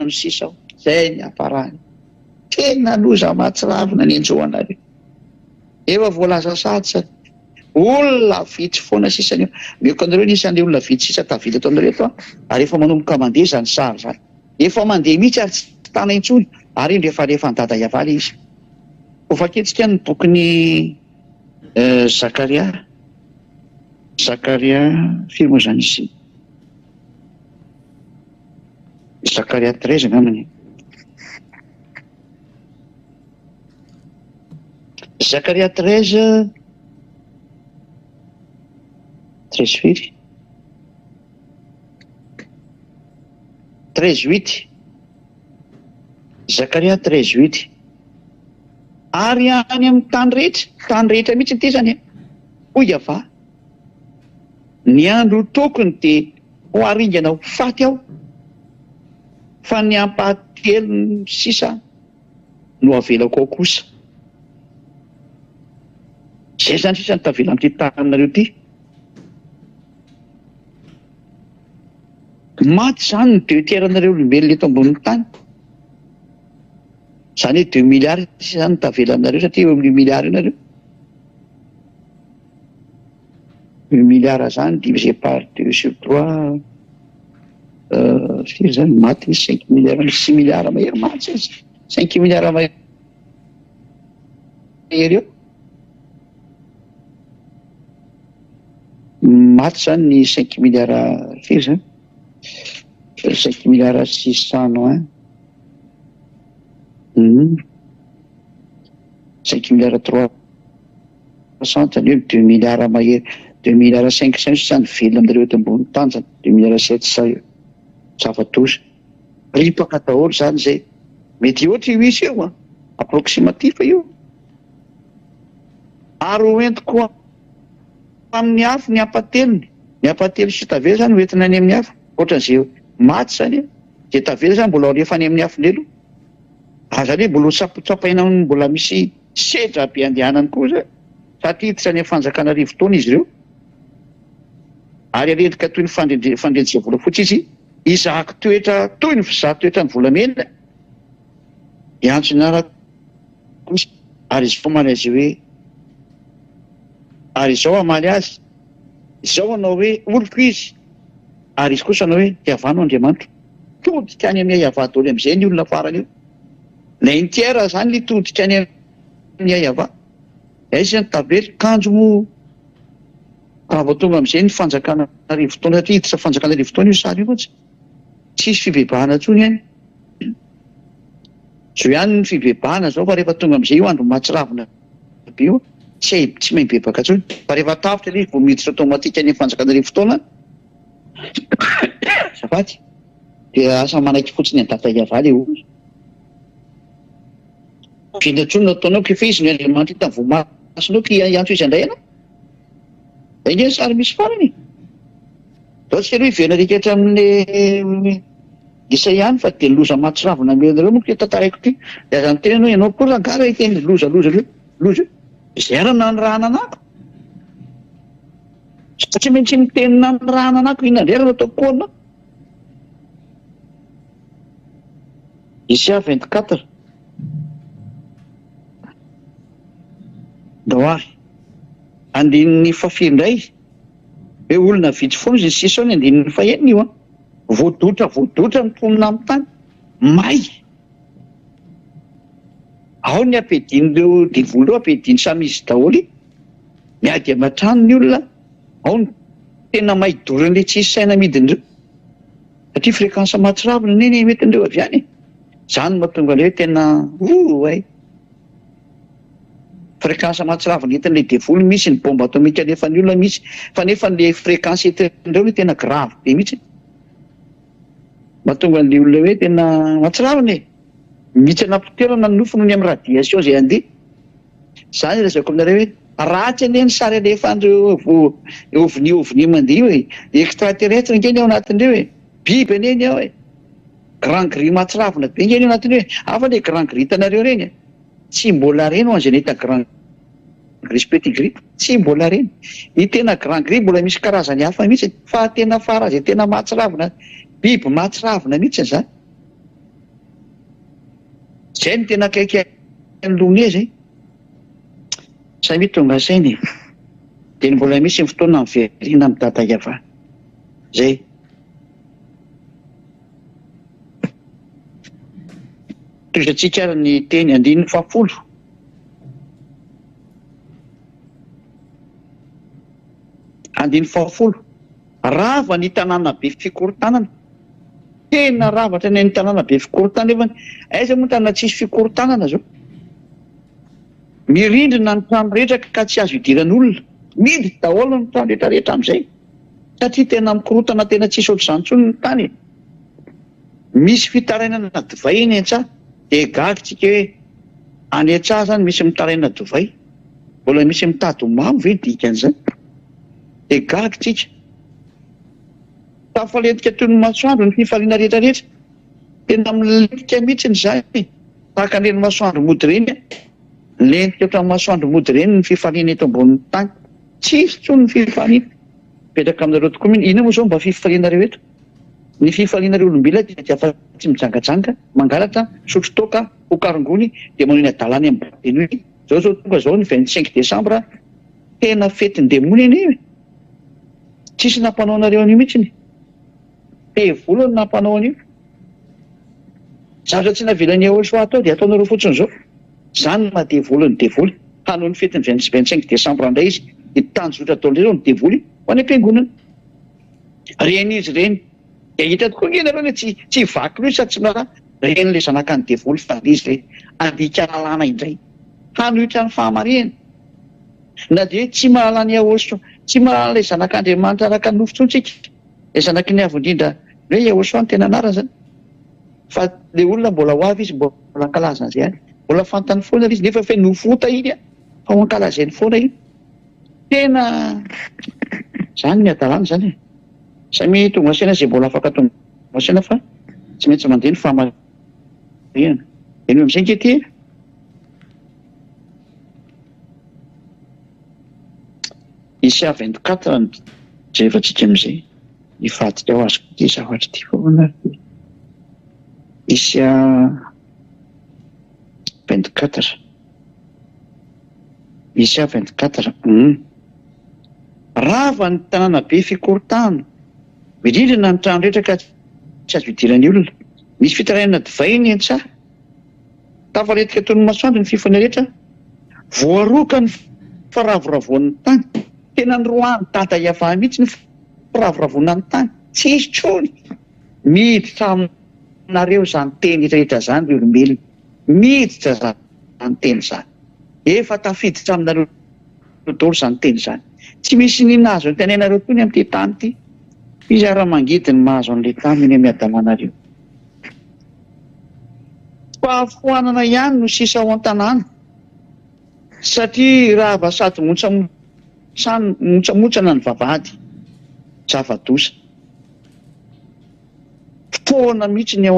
ny sisa ao zay ny aparahany tena loza mahatsiravina ny enjoanareo efa voalaza sady sady olona vitsy foana sisany io meko anareo nisan'le olona vitsy sisa tavita ato anareo eto ary efa manomboka mandeha zany sary zany efa mandeha mihitsy ary tsy tana intsony ary iny rehefa ny dada iavaly izy ho faketsika ny bokyny Zakaria firy moa zany izy Zakaria 13 ngamany Zakaria 13 firy 13:8 Zakaria 13:8 ary any amin'ny tany rehetra mihitsy ty zany hoy ava ny andro tokony dia ho aringana ho faty aho fa ny ampahatelo sisa no avelako ao kosa zay zany sisa ny tavela amin'ity taninareo ty maty zany ny deuteranareo olombelona eto ambonin'ny tany zany hoe 2 milliards sisa zany tavela aminareo satria eo amin'ny milliard io nareo 2 milliards zany divisé par 2 sur 3 firy zany maty 5 milliards 6 milliards mahery maty 5 milliards mahery eo maty zany ny 5 milliards firy zany 5 milliards 601 5 milliards 300 zany hoe 2 milliards mahery 2 milliards 500 zany velona aminareo eto ambony tany zany 2 milliards 700 io zava-doza ripaka daholo zany zay mety ohatra io isy eo approximatif io ary hoentiko amin'ny afo ny apatelo sy tavela zany hoentina any amin'ny afo ohatran'izay maty zany zay tavela zany mbola rehefa any amin'ny afo lelo zany hoe mbola tsapotsapaina mbola misy sedra be andehanany koa zay satria hiditra any amin'ny fanjakana rivotaona izy ireo ary aredika toy ny fandrendrika volafotsy izy izahako toetra toy ny fizaha toetra ny volamena iantsonarako ary izy fomana izy hoe ary izao amaly azy izao anao hoe oloko izy ary izy kosa anao hoe tiavano Andriamanitra todika any amin'ny ayava daholo amin'izay ny olona farany io na intiera zany ny todika any amin'ny ayava izy ny tabely kanjo mo raha vao tonga amin'izay ny fanjakana rivotaona satria hiditra fanjakana rivotaona io sary io moa tsisy fibebahana tsony any zo ihany ny fibebahana zao fa rehefa tonga amin'izay io andro mahatsiravina be io tsy mahay bebaka tsony fa rehefa tafitra ilay vao miditra automatika any fanjakana rivotaona safaty dia asa manaiky fotsiny ny data iavaly io Vinatsoa nataonao kefeziny Andriamanitra hitany voamasinao iantso izy andray ianao. Ingeny sary misy farany. Dao tsy aloha ivena rikatra amin'ny Isaia fa dia loza mahatsiravina menareo moa ke tantaraiko ty. Dia azany tena ianao koa rangara iteny loza loza. Izay arana ny raha nanako. Tsy maintsy mitenina ny raha nanako inandrera natao koa anao. Isaia 24. Doary. Andininy fafindray. Hoe olona vitsy foana izy sisa ny andininy fahenina io. Voadotra mitonina amin'ny tany. May. Ao ny ampedin'ireo devoly reo ampediny samy izy daholy. Miady aman-trano ny olona. Ao ny tena may doran'ilay tsisy saina midin'ireo. Satria fréquence mahatsiravina neny metindreo avy any. Zany mahatonga ilay tena fréquence mahatsiravina entin'ilay devoly misy ny bomba atomika nefa ny olona misy. Fa nefa n'ilay fréquence entindreo tena grave be mihitsy. Mahatonga an'ilay olona hoe tena mahatsiravina e. Mihitsy anapiterana ny nofo noho ny amin'ny radiation izay andeha. Izany ilazako aminareo hoe ratsy anie ny sary alefandreo ovni mandeha io e. Extraterrestre ngeny ao anatin'ireo e. Biby aneny ao e. Grand gris mahatsiravina be ngeny ao anatin'ireo e. Hafa ilay grand gris hitanareo reny e. Tsy mbola reny ho an'izay nahita grand gris petit gris. Tsy mbola reny. Ny tena grand gris mbola misy karazany hafa mihitsy. Fa tena fara izay tena mahatsiravina. Biby mahatsiravina mihitsy izany. Izay ny tena akaiky ny lone zay. Samy tonga sainy. Dia mbola misy ny fotoana miverina amin'ny data iava. Zay. Toizantsika ny teny 110. Andiny 100. Rava ny tanàna be fikorontanana. Tena ravatra ny tanàna be fikorontanana. Aiza moa tanàna tsisy fikorontanana zao. Mirindrina ny trano rehetra ka tsy azo idiran'olona. Midy daholo ny trano rehetrarehetra amin'izay. Satria tena mikorotana tena tsisy ohatr'izany intsony ny tany. Misy fitarainana divay eny an-tsaha. Dia gagitsika hoe any an-tsaha zany misy mitaraina divay. Mbola misy mitady mamy ve dikan'izany. Dia gagitsika. Tafalentika toy ny masoandro ny fifaliana rehetrarehetra. Tena milentika mihitsy izany. Tahaka an'ireny masoandro mody ireny. Lentika ohatran'ny masoandro mody ireny ny fifaliana eto ambonin'ny tany. Tsisy intsony ny fifaliana. Petraka aminareo tokoa mihitsy. Inona moa izao mba fifalianareo eto? Ny fifalianareo olombelona dia afa tsy mijangajanga, mangalatra, sotro toaka, hokarongony, dia manao eny adalany amin'ny bateny hoe zao tonga zao ny 25 Desambra tena fetin-demony eny. Tsisy nampanao anareo an'io mihitsy. Devoly no nampanao an'io. Zavatra tsy navelany aholy soa atao dia ataonareo fotsiny zao. Zany mahadevoly ny devoly. Hanao ny fetiny 25 Desambra indray izy. Dia tanjotra ataon'ireo ny devoly ho any am-piangonana. Reny izy reny. Dia hita tokoa ny ianareo tsy vaky loatra sady tsy mara reny ilay zanaka ny devoly fa izy ilay andika lalàna indray. Hanohitra ny fahamarihana. Na dia tsy mahalala ny aholy soa. Tsy mahalala ilay zanak'Andriamanitra araka ny nofon-tsika. Ilay zanaky ny avo indrindra hoe aholy soa ny tena anarany zany. Fa ilay olona mbola ho avy izy mbola ankalazana izay ihany. Mbola fantany foana izy nefa fe nofota iny fa ho ankalazainy foana iny. Tena zany ny adalàna zany. Samy tonga ansena izay mbola afaka tonga ansena fa tsy maintsy mandeha ny fahamarihana. Eny amin'izay ankehitriny. Isaia 24 ny jerevantsika amin'izay. Hivadika ho azoko ity zavatra ity foana. Isaia 24. Isaia 24. Rava ny tanàna be fikorontanana. Mirindrina ny trano rehetra ka tsy azo idiran'ny olona. Misy fitarainana divay ny an-tsaha. Tafalentika toy ny masoandro ny fifaliana rehetra. Voaroka ny faravoravoan'ny tany. Tena ny roany dada iavaha mihitsy ny faravoravoana ny tany. Tsisy intsony. Miditra aminareo izany teny rehetra izany ny olombelona. Miditra izany teny izany. Efa tafiditra aminareo daholo izany teny izany. Tsy misy ninona azo ny tenainareo toy ny amin'ity tany ity. Izy ara-mangidy ny mahazo an'ilay tany eny amin'ny adamanareo. fahafoanana ihany no sisa ao an-tanàna satria raha sady motsamotsana ny vavahady zava-doza foana mihitsy ny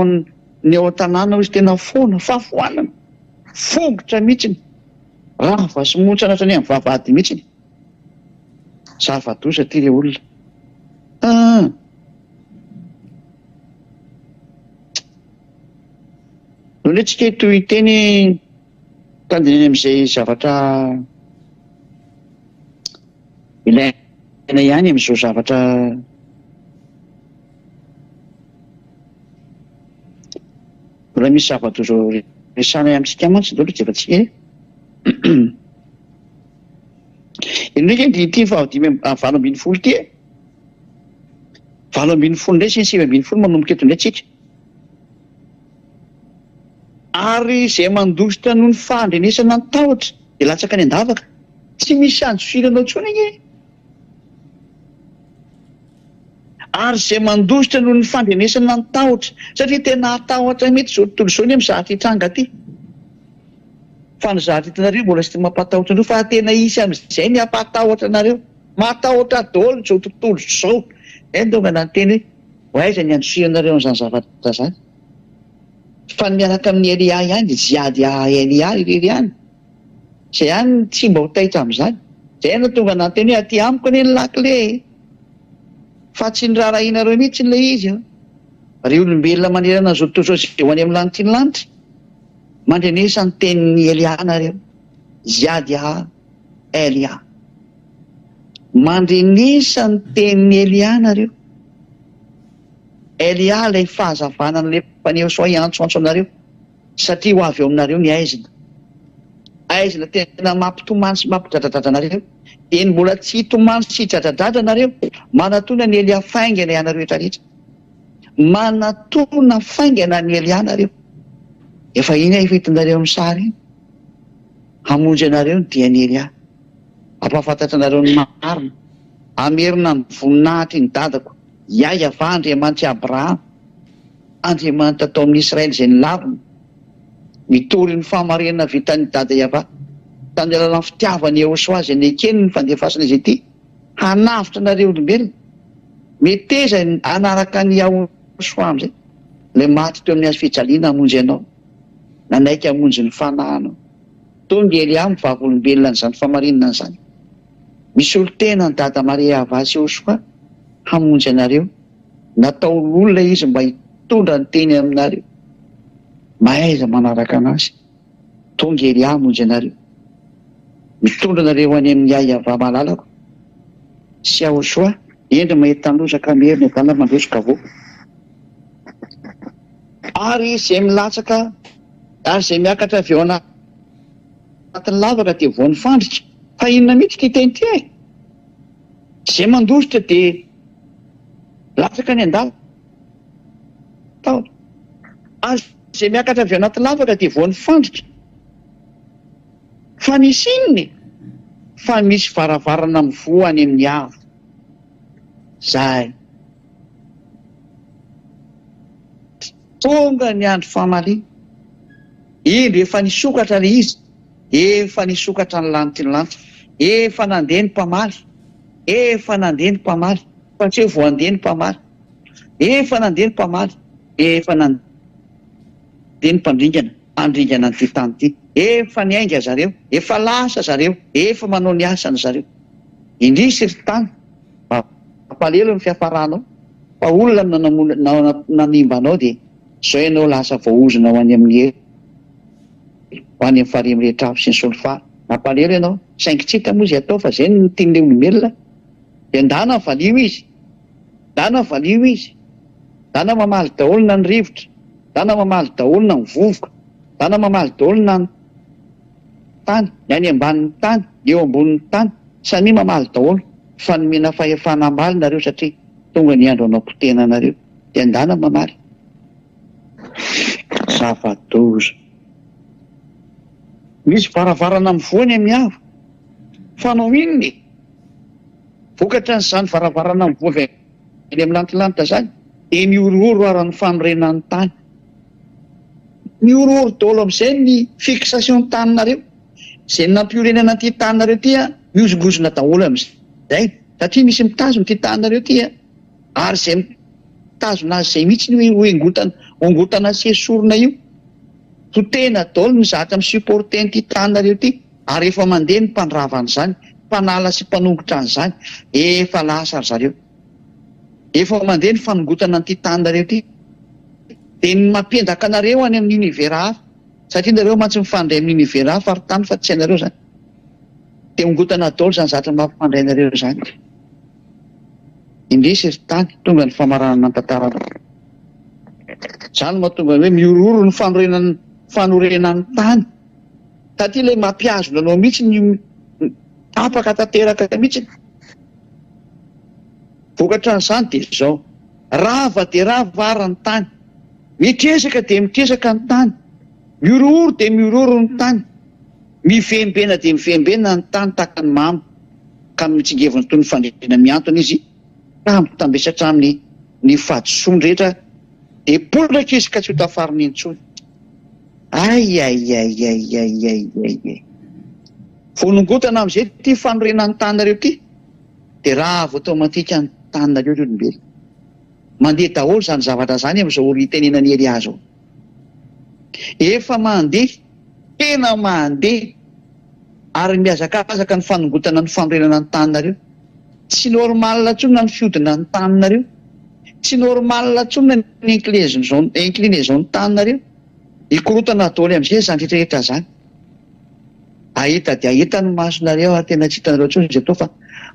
ao an-tanàna izy tena foana fahafoanana fogotra mihitsy raha sy motsana hatrany amin'ny vavahady mihitsy zava-doza ty le olona nonetsika toy teny tandreny amin'izay zavatra ilaina ihany amin'izao zavatra raha misy zava-doza resana amintsika mantsy dolo jevatsika indraiky ty valo ambin'ny folo ty valo ambin'ny folo ndray sy ny sivy ambin'ny folo manomboka eto indray tsika ary izay mandositra noho ny fandrenesana ny tahotra de latsaka ny andavaka tsy misy andro filanao tsony iny ary izay mandositra noho ny fandrenesana ny tahotra satria tena atahotra mety zao tontolo zao ny amin'ny zahatra hitranga ty fa ny zahatra hitanareo mbola sy mampatahotra anareo fa tena isy amin'izay ny ampatahotra anareo matahotra daholo zao tontolo zao ndonga nanteny hoe aiza ny andro filanareo n'izany zavatra zany fa miaraka amin'ny Elia ihany ziady Elia irery ihany zay ihany tsy mba ho taitra amin'izany zay no tonga nanteny hoe aty amiko anie ny lakile fa tsy ny raharahinareo mihitsy le izy ry olombelona manerana zao tontolo zao ho any amin'ny lanitra ny lanitra mandrenesa ny tenin'ny Elia nareo ziady Elia mandrenesa ny tenin'ny Elia nareo Elia ilay fahazavana n'le mpaneho soa antsoantso anareo satria ho avy eo aminareo ny aizina tena mampitomany sy mampidradradratra anareo eny mbola tsy hitomany sy hidradradratra anareo manatona ny Elia faingana ianareo rehetrarehetra manatona faingana ny Elia nareo efa iny efa hitanareo amin'ny sary iny hamonjy anareo ny dian'ny Elia ampahafantatra anareo ny marina amerina ny voninahitry ny dadako iay ava Andriamanitra Abrahama Andriamanitra tao amin'ny Israely izay ny laviny mitory ny fahamarinana vitan'ny dada Iava tany alalan'ny fitiavany Jehosoa izay nekeny ny fandefasana izay ity hanavitra anareo olombelona meteza anaraka ny Jehosoa amin'izay le maty teo amin'ny azo fijaliana hamonjy ianao nanaiky hamonjy ny fanahanao tonga Elia mivavy olombelona n'izany fahamarinana n'izany misy olo tena ny dada Maria Ava sy Jehosoa hamonjy anareo natao olona izy mba hitondra ny teny aminareo mahaiza manaraka anazy tonga Elia hamonjy anareo mitondra anareo any amin'ny Ava malalako sy Jehosoa endry mahita losaka merina kana mandrosoka avao ary izay milatsaka ary izay miakatra avy eo anatin'ny lavaka dia vao ny fandritra fa inona mihitsy ty teny ty izay mandositra dia latsaka ny andava ary izay miakatra avy eo anatin'ny lavaka dia vao ny fandritra fa nisy inony fa misy varavarana mivoany amin'ny avo zay tonga ny andro famaliana indro efa nisokatra le izy efa nisokatra ny lanitra ny lanitra efa nandeha ny mpamaly efa nandeha ny mpamaly fa tsy hoe vao andeha ny mpamaly efa nandeha ny mpamaly efa nandeha ny mpandringana andringana ny ty tany ty efa niainga zareo efa lasa zareo efa manao ny asany zareo indrisy ry tany mampalelo ny fiafaranao fa olona nanimbanao dia zao ianao lasa voaozona ho any amin'ny ho any amin'ny farimy rehetra avy sy ny solofa mampalelo ianao saingytsika moa zay atao fa zay ny tian'le olombelona dia ndana valio izy ndana valio izy ndana mamaly daholona ny rivotra ndana mamaly daholona ny vovoka ndana mamaly daholona ny tany ny any ambanin'ny tany eo ambonin'ny tany samy mamaly daholo fa nomena fahefana amaly nareo satria tonga ny andro anao potena nareo dia ndana mamaly zava-doza misy varavarana mivoany amin'ny avo fanao inony vokatra n'izany varavarana mivoavy eny amin'ny lantilanitra zany dia miorooro ary ny fanorenan'ny tany miororo daholo amin'izay ny fixation tanareo zay nampiorenana ty tanareo ty a miozongozona daholo amin'izay satria misy mitazona ty tanareo ty a ary zay mitazona azy zay mihitsy ny ongotana sesorona io to tena daholo ny zatra misupporteny ty tanareo ty ary efa mandeha ny mpandrava an'izany mpanala sy mpanongotra an'izany efa lasa ry zareo efa mandeha ny fanongotana an'ity tanareo ty dia ny mampendaka anareo any amin'ny univera hafa satria nareo mantsy mifandray amin'ny univera hafa ary tany fa tsy hainareo zany dia ongotana daholo zany zatra mampifandray nareo zany indrisy ry tany tonga ny famarana nantantarana zany mahatonga hoe miororo ny fanorenan'ny tany satria ilay mampiazona anao mihitsy ny tapaka tanteraka mihitsy vokatra n'izany dia zao rava dia rava ara ny tany mitresaka dia mitresaka ny tany miororo dia miororo ny tany mivembena dia mivembena ny tany tahaka ny mamo ka mitsingevana toy ny fandrena miantona izy ka mitambesatra amin'ny fahadisoany rehetra dia polaka izy ka tsy ho tafariny intsony ay vonongotana amin'izay ty fanorenan'ny tanareo ty dia raha vo atao matika ny tanareo ry olombelona mandeha daholo zany zavatra zany amin'izao itenenany Eliazy ao efa mandeha tena mandeha ary miazakazaka ny fanongotana ny fanorenana ny tanareo tsy normal ntsonona ny fiodina ny tanareo tsy normal ntsonona ny inclinaison ny tanareo ikorotana daholo amin'izay zany rehetrarehetra zany ahita dia ahita ny masonareo ary tena tsy hitanareo ntsony zay atao fa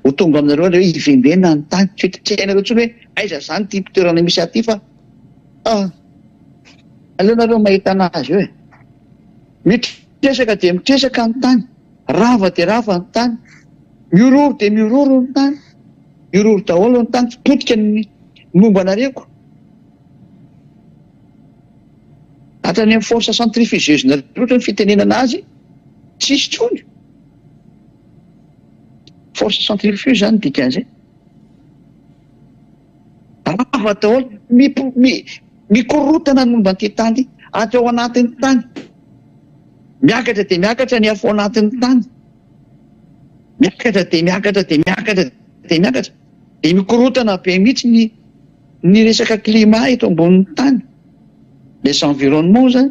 ho tonga aminareo hoe hivembena ny tany tsy hainareo ntsony hoe aiza zany ty mpitoerana misy aty fa aleonareo mahita anazy eo e mitresaka dia mitresaka ny tany rava dia rava ny tany miororo dia miororo ny tany miororo daholo ny tany potika ny momba anareko hatrany amin'ny force centrifugeuse nareo ohatra ny fitenenana azy tsisy tsony force centrifuge zany dikan'izay rava daholo mikorotana ny momba an'ity tany aty ao anatin'ny tany miakatra dia miakatra ny afo anatin'ny tany miakatra dia miakatra dia miakatra dia miakatra dia mikorotana be mihitsy ny resaka climat eto ambonin'ny tany les environnement zany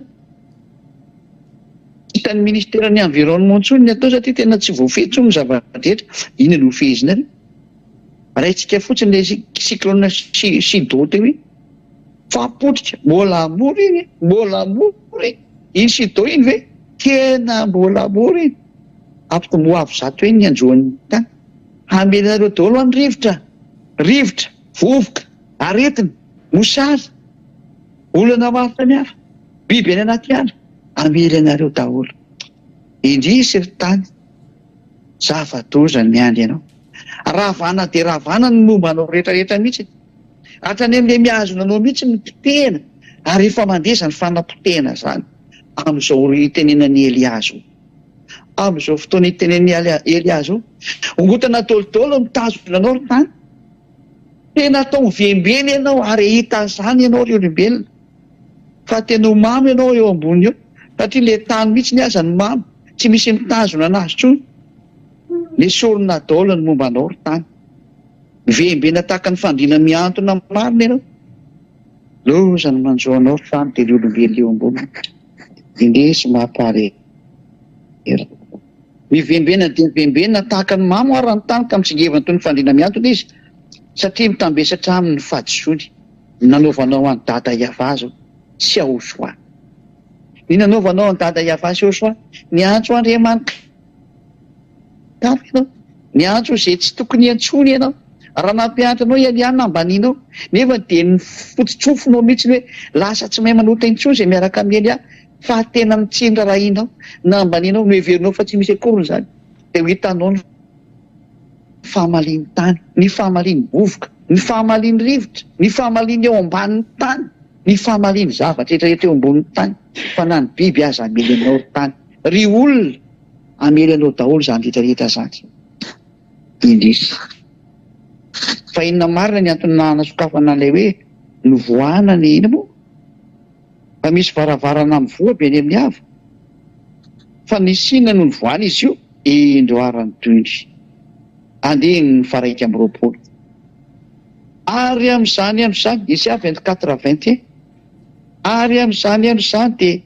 hitan'ny ministère ny environnement ntsony ny atao satria tena tsy voafehy ntsony ny zava-drehetra iny no fehizina ry raintsika fotsiny le cyclone sido teo hoe fapotrika mbola mora iny iny sido iny ve tena mbola mora iny apitomoavy zato hoe ny anjoan'ny tany hamelanareo daholo any rivotra vovoka aretina mosary olana maro samihafa biby any anaty ala amelanareo daholo indrisy ry tany zava-doza ny miandry ianao ravana dia ravana ny momba anao rehetrarehetra mihitsy hatrany amin'le mihazona anao mihitsy mipotehana ary efa mandesa ny fanapotehana zany amin'izao itenenany Eliazy amin'izao fotoana itenenany Eliazy ongotana daholo mitazona anao ry tany tena atao mivembena ianao ary hita zany ianao ry olombelona fa tena ho mamy ianao eo ambony eo satria le tany mihitsy ny aza ny mamy tsy misy mitazona anazy tsony le sorona daholo ny momba anao ry tany mivembena tahaka ny fandriana miantona marina ianao loza ny manjo anao ry tany dia le olombelona eo ambony indesy mampare mivembena dia mivembena tahaka ny mamy arany tany ka mitsingevana toy ny fandriana miantona izy satria mitambesatra amin'ny fahadisoany nanaovanao any dada Iavazo sy Ahosoa ny nanaovanao any dada Iavazo sy Ahosoa ny antso Andriamanitra ianao ny antso izay tsy tokony antsony ianao raha nampianatra anao ialiana ambaninao nefa dia ny fotsitsofonao mihitsy hoe lasa tsy mahay manota intsony izay miaraka amin'ny Elia fa tena mitsindra rahinao na ambaninao no heverinao fa tsy misy akorony zany dia ho hitanao ny fahamaliny tany ny fahamaliny vovoka ny fahamaliny rivotra ny fahamaliny eo ambanin'ny tany ny fahamaliny zavatra rehetrarehetra eo ambonin'ny tany fa na ny biby aza amely anao ry tany ry olona amely anao daholo zany rehetrarehetra zany indrisy fa inona marina ny antony nasokafana an'ilay hoe novoana ny ina moa fa misy varavarana amin'ny voa be ny amin'ny ava fa ny sina no ny voany izy io indroarany toyny andeny ny faraika amin'ny roapolo ary amin'izany Isia 24:21 ary amin'izany androizany dia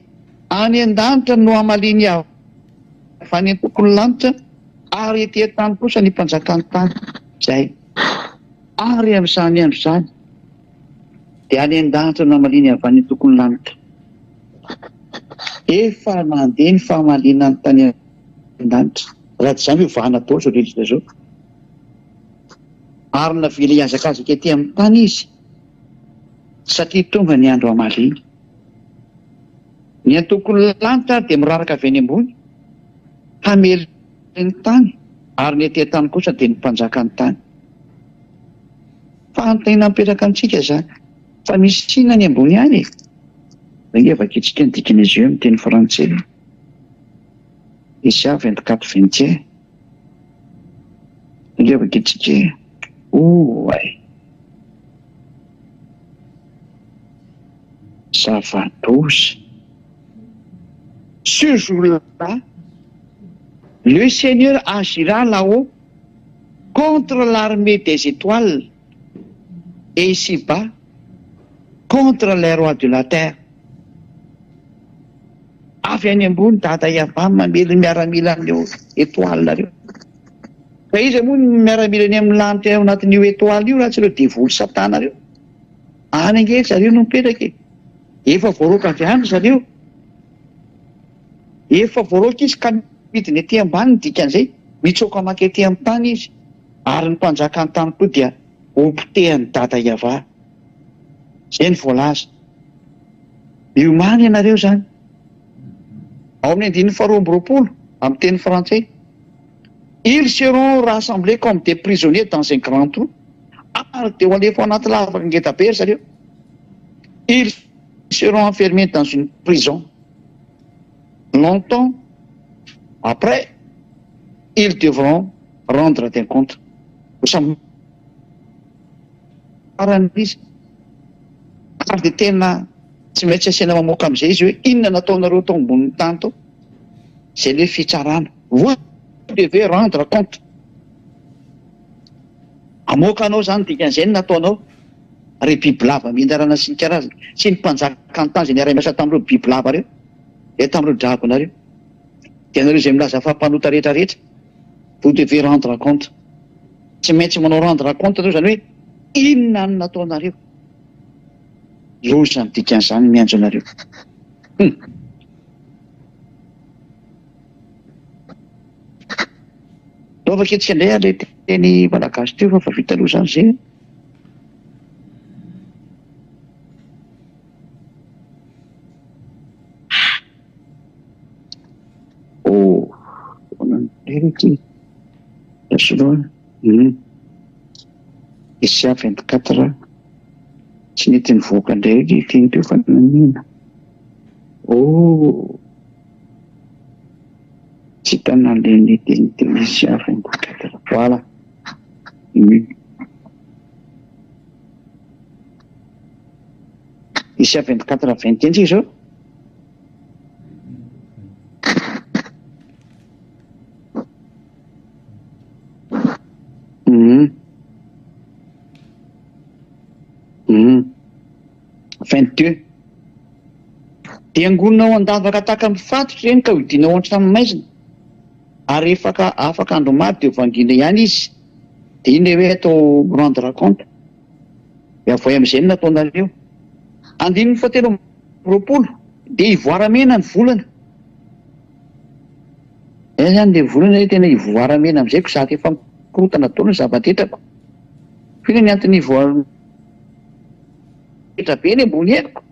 any an-danitra no hamaliny avany an-tokony lanitra ary etỳ an-tany kosa ny mpanjakany tany zay ary amin'izany androizany dia any an-danitra no hamaliny avany an-tokony lanitra efa nandeha ny fahamalinany tany an-danitra raha tsy izany hoe vahana toso rehetra zao ary navela hiazakazaka etỳ amin'ny tany izy satria tonga ny andro hamaliny ny an-tokony lanitra dia miraraka avy any ambony hamely ny tany ary ny etỳ an-tany kosa dia ny mpanjaka ny tany fa antaina mipetraka amintsika zany fa misy sina ny ambony any angevaka itsika ny dikan'izy io amin'ny teny frantsay Isia 24:21 angevaka itsika ça va tous. Ce jour-là, le Seigneur agira là-haut contre l'armée des étoiles et ici-bas contre les rois de la terre. Avy any ambony dada Yahva mamely miaramila amin'io étoile reo. Fa izy moa miaramila ny amin'ny lanitra ao anatin'io étoile io raha tsy reo devoly satana reo. Any ange zareo no mipetraka efa voaroaka avy any zareo. Efa voaroaka izy ka midiny etỳ ambany ny dikan'izay mitsoka maka etỳ amin'ny tany izy ary ny mpanjaka ny tany koa dia ompitehany dada Yahva. Zay ny voalaza. Miomany ianareo zany. Ao amin'ny 9:20 amin'ny teny frantsay. Ils seront rassemblés comme des prisonniers dans un grand trou. Ary dia ho alefa ao anaty lavaka ngetabe zareo. Ils seront enfermés dans une prison. Longtemps après, ils devront rendre des comptes. Ary dia tena tsy maintsy asiana mamoaka amin'izay izy hoe inona nataonareo tao ambonin'ny tany tao. Zay ilay fitsarana. Vous devez rendre compte. Amoaka anao zany dikan'izay nataonao. Ry bibilava mihindarana sy ny karazany sy ny mpanjaka ny tany izay niara miasa tamin'ireo bibilava reo. Tamin'ireo dragona reo. Dia anareo izay milaza fampanota rehetrarehetra. Vous devez rendre compte. Tsy maintsy manao rendre compte anao zany hoe inona no nataonareo. Loza ny dikan'izany miandro anareo. Taovaka etsika indray ilay teny malagasy teo fa vita loza an'izay. Isia 24 tsy nety nivoaka indray teny teo fa nanina. Tsy tanana le teny teo Isia 24. Voilà. Isia 24:21 tsika zao. Dia angononao andavaka tahaka amin'ny fatotra ireny ka hodianao an-trano maizina ary afaka andro maro dia vangina ihany izy. Dia iny hoe atao rendre compte. Avoay amin'izay no nataonareo. 9:20 dia ivoaramena ny volana. Zany le volana tena ivoaramena amin'izay ko za efa mikorotana taona zava-detrako. Fina ny antony ivoaramena be ny ambony haiko.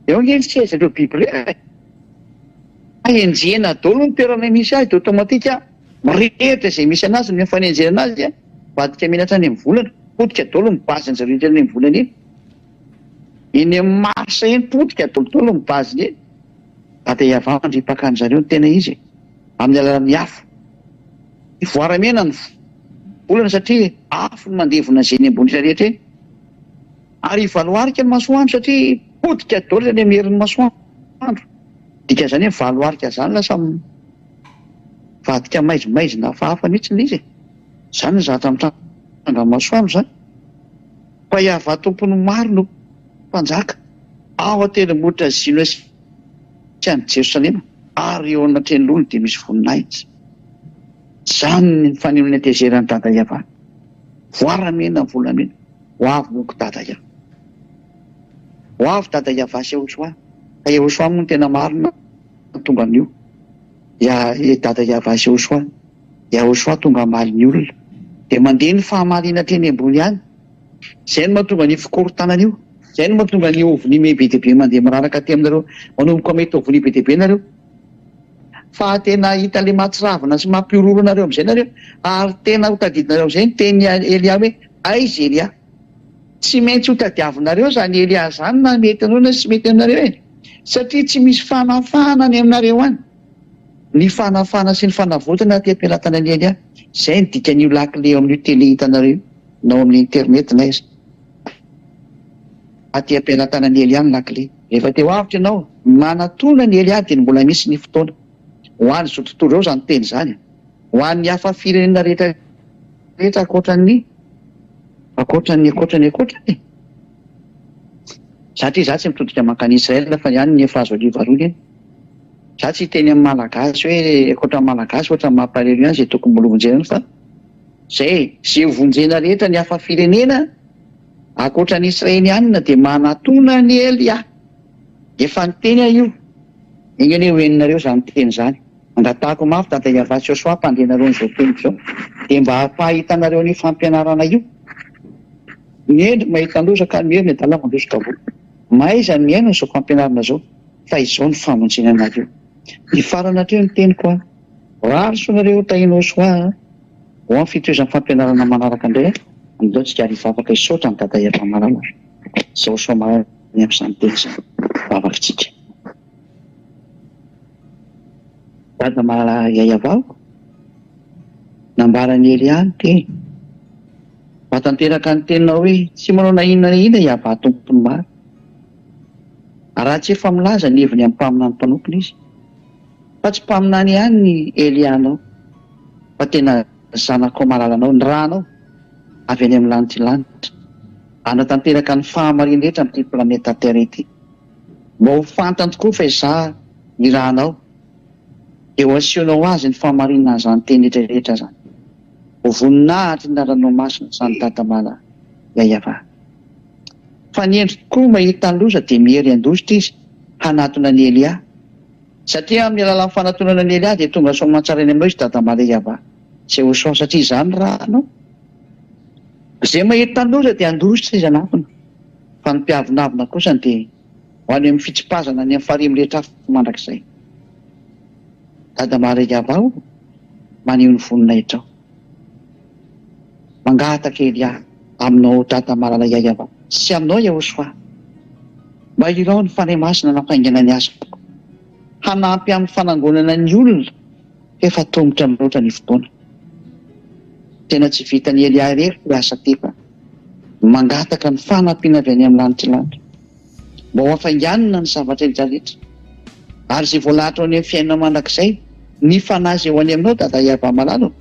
Eo nge tsy aizareo Biblia. Enjehana daholo ny toerana misy azy dia automatika mirehitra izay misy anazy ny mifanenjehana azy vadika menatra any amin'ny volana. Potika daholo ny baziny zareo any amin'ny volana iny. Eny amin'ny marsa eny potika daholo ny baziny eny. Dada Yahva mandripaka an'zareo ny tena izy amin'ny alalan'ny afo. Ivoaramena ny volana satria afo no mandevona izay ny ambony rehetra eny. Ary ivaloarika ny masoandro satria potika daholo zany amerin'ny masoandro. Dika zany hoe valo arika zany lasa vadika maizimaizina hafahafa mihitsy izy. Zany zatra mitranga masoandro zany. Fa iava tompony maro no mpanjaka ao atendrombohitra Zino sy any Jerosalema ary eo anatren'olona dia misy voninahitra. Zany ny fanehoana tezerany dada Iava. Voaramena ny volamena, ho avy moko dada Iava. Ho avy dada Iava sy Ehosoa. Ka Ehosoa moa tena marina tonga amin'io. Dada Iava sy Ehosoa. Ehosoa tonga amaly ny olona. Dia mandeha ny fahamalina teny ambony any. Izay no mahatonga ny fikorontanana io. Izay no mahatonga ny ovony be dia be mandeha miraraka aty aminareo. Manomboka mahita ovony be dia be nareo. Fa tena hita le mahatsiravina sy mampiororo nareo amin'izay nareo. Ary tena ho tadidinareo amin'izay ny teny Elia hoe aiza Elia. Tsy maintsy ho tadiavinareo zany Elia zany na mety anao na tsy mety aminareo e. Satria tsy misy fanafana any aminareo any. Ny fanafana sy ny fanavotana aty am-pilatanan'ny Elia. Izay ny dikan'io lakile eo amin'io tele hitanareo na amin'ny internet na izy. Aty am-pilatanan'ny Elia ny lakile. Rehefa teo avitra ianao manatona ny Elia dia mbola misy ny fotoana. Ho an'ny zao tontolo izao zany teny zany. Ho an'ny hafa firenena rehetra akoatran'ny. Satria za tsy mitodika mankany Israel fa ihany ny efa azo alivaroany. Za tsy teny amin'ny malagasy hoe akoatran'ny malagasy ohatran'ny mampalahelo ihany izay tokony mbola vonjena fa izay vonjena rehetra ny hafa firenena akoatran'ny Israelianina dia manatona ny Elia. Efa niteny io. Ingany hoe hoeninareo zany teny zany. Angatahako mafy dada Iava sy Ehosoa mpandehanareo n'izao teny izao. Dia mba hampahitanareo ny fampianarana io. Miendry mahita andosa ka miery ny adala mandosika avoa. Maiza ny miaina izao fampianarana izao. Fa izao ny famonjena io. Ny farana hatreo ny teny koa. Rary sonareo tahina Ehosoa. Ho amin'ny fitoezan'ny fampianarana manaraka indray. Andaontsika ary vavaka isotra ny dada Iava marana. Izao soa marana amin'izany teny izany. Vavakantsika. Dada mala Iava nambaran'ny Elia ny teny. Matanteraka ny tenina hoe tsy manao na inona Iava tompony maro. Raha tsy efa milaza ny heviny amin'ny mpaminany mpanompony izy. Fa tsy mpaminany ihany ny Elianao. Fa tena zanakao malalanao ny ranao avy any amin'ny lanitra lanitra. Anatanteraka ny fahamariny rehetra amin'ity planeta Terre ity. Mba ho fantany tokoa fa izaho ny ranao. Dia ho asehonao azy ny fahamarinana izany teny rehetra zany. Ho voninahitra ny ranomasina izany dada mala Iava. Fa ny endry tokoa mahita ny loza dia miery andositra izy hanatona ny Elia. Satria amin'ny alalan'ny fanatonana ny Elia dia tonga soa mantsara ny aminao izy dada mala Iava. Tsy Ehosoa satria izany ranao. Izay mahita ny loza dia andositra izy anatona. Fa ny mpiavinavina kosa dia ho any amin'ny fitsipazana ny amin'ny farimy rehetra mandrakizay. Dada mala Iava maneho ny voninahitra ao. Mangataka Elia aminao dada mala Iava. Sy aminao Ehosoa. Mba irao ny fanahy masina nampaingana ny asako. Hanampy amin'ny fanangonana ny olona efa tongotra miloatra ny fotoana. Tena tsy vitan'ny Elia irery asa ty fa mangataka ny fanampiana avy any amin'ny lanitra lanitra. Mba ho hafainganina ny zavatra rehetrarehetra. Ary izay voalahatra any amin'ny fiainana mandrakizay ny fanahy ho any aminao dada Iava malalo.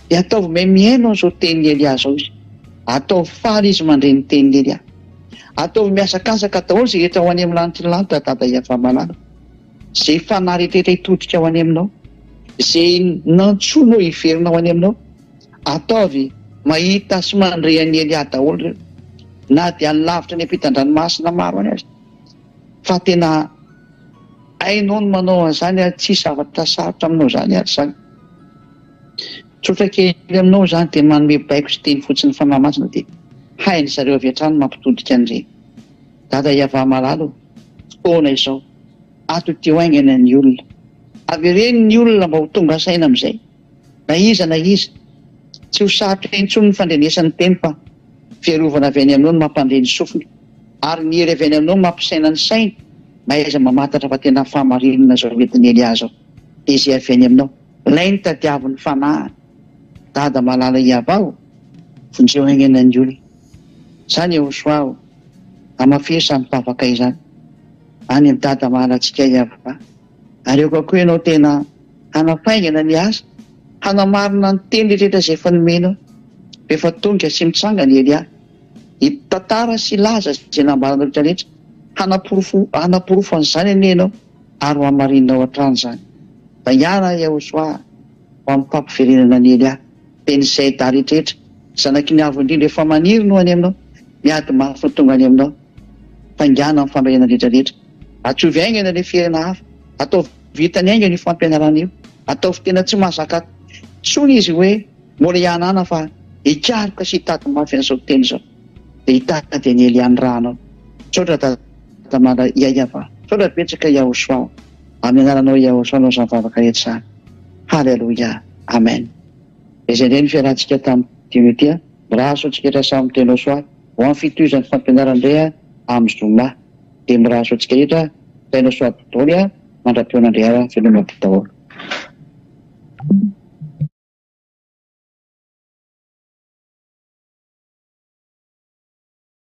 Dia ataovy miaino an'izao tenin'ny Elia zao izy. Ataovy faly izy mandray ny tenin'ny Elia. Ataovy miasakasaka daholo izay rehetra ho any amin'ny lanitra lanitra dada Iava malalo. Izay fanahy rehetra hitodika ho any aminao. Izay nantsoinao hiverinao ho any aminao. Ataovy mahita sy mandray an'ny Elia daholo ireo. Na dia ny lavitra ny ampitan-dranomasina maro any azy. Fa tena hainao ny manao an'izany tsy zavatra sarotra aminao zany ary zany. Tsotra kely aminao zany dia manome baiko sy teny fotsiny fanahy-masina dia hainy zareo avy hatrany mampitodika an'ireny. Dada Iava malalo, fotoana izao ato teo aingana ny olona. Avy ireny ny olona mba ho tonga saina amin'izay. Na iza tsy ho sarotra intsony ny fandrenesan'ny teny fa fiarovana avy any aminao ny mampandre ny sofiny. Ary ny hery avy any aminao mampisaina ny saina. Maiza mamantatra fa tena fahamarinana zao entin'ny Elia zao. Izay avy any aminao. Ilainy tadiavin'ny fanahy. Dada malala Iava vonjeo aingana ny olona. Izany Ehosoa amafesany bavaka izany. any amin'ny dada mahalantsika iava. Ary eo koa ianao tena hanafaingana ny asa, hanamarina ny teny rehetra izay efa nomenao. Rehefa tonga sy mitsanga ny Elia, hitantara sy laza izay nambaranao rehetrarehetra, hanaporofo an'izany anie ianao ary ho hamarinina ao an-trano izany. Da hiara Yahosoa ho amin'ny fampiverenana ny Elia, teny izay da rehetrarehetra, zanaky ny avo indrindra efa maniry no any aminao, miady mafy tonga any aminao, faingana amin'ny fambahenana rehetrarehetra. Atsovy aingana ilay fiaina hafa, atao vitany aingana io fampianarana io, atao tena tsy mahazaka tsony izy hoe mbola ihanana fa hikaroka sy hitady mafy an'izao teny izao, dia hitady any Elia ny ranao. Saotra tamana iaiava, saotra betsaka Yahosoa, amin'ny anaranao Yahosoa no zavavaka rehetra sara. Halleluja, amen. Izay indray ny fiarahantsika tamin'ny Timotea, miraso antsika rehetra samy tenao soa ho amin'ny fitohizan'ny fampianarana indray amin'ny zoma, dia miraso antsika rehetra tainao soa daholo mandra-peo an'Andriana velomako daholo.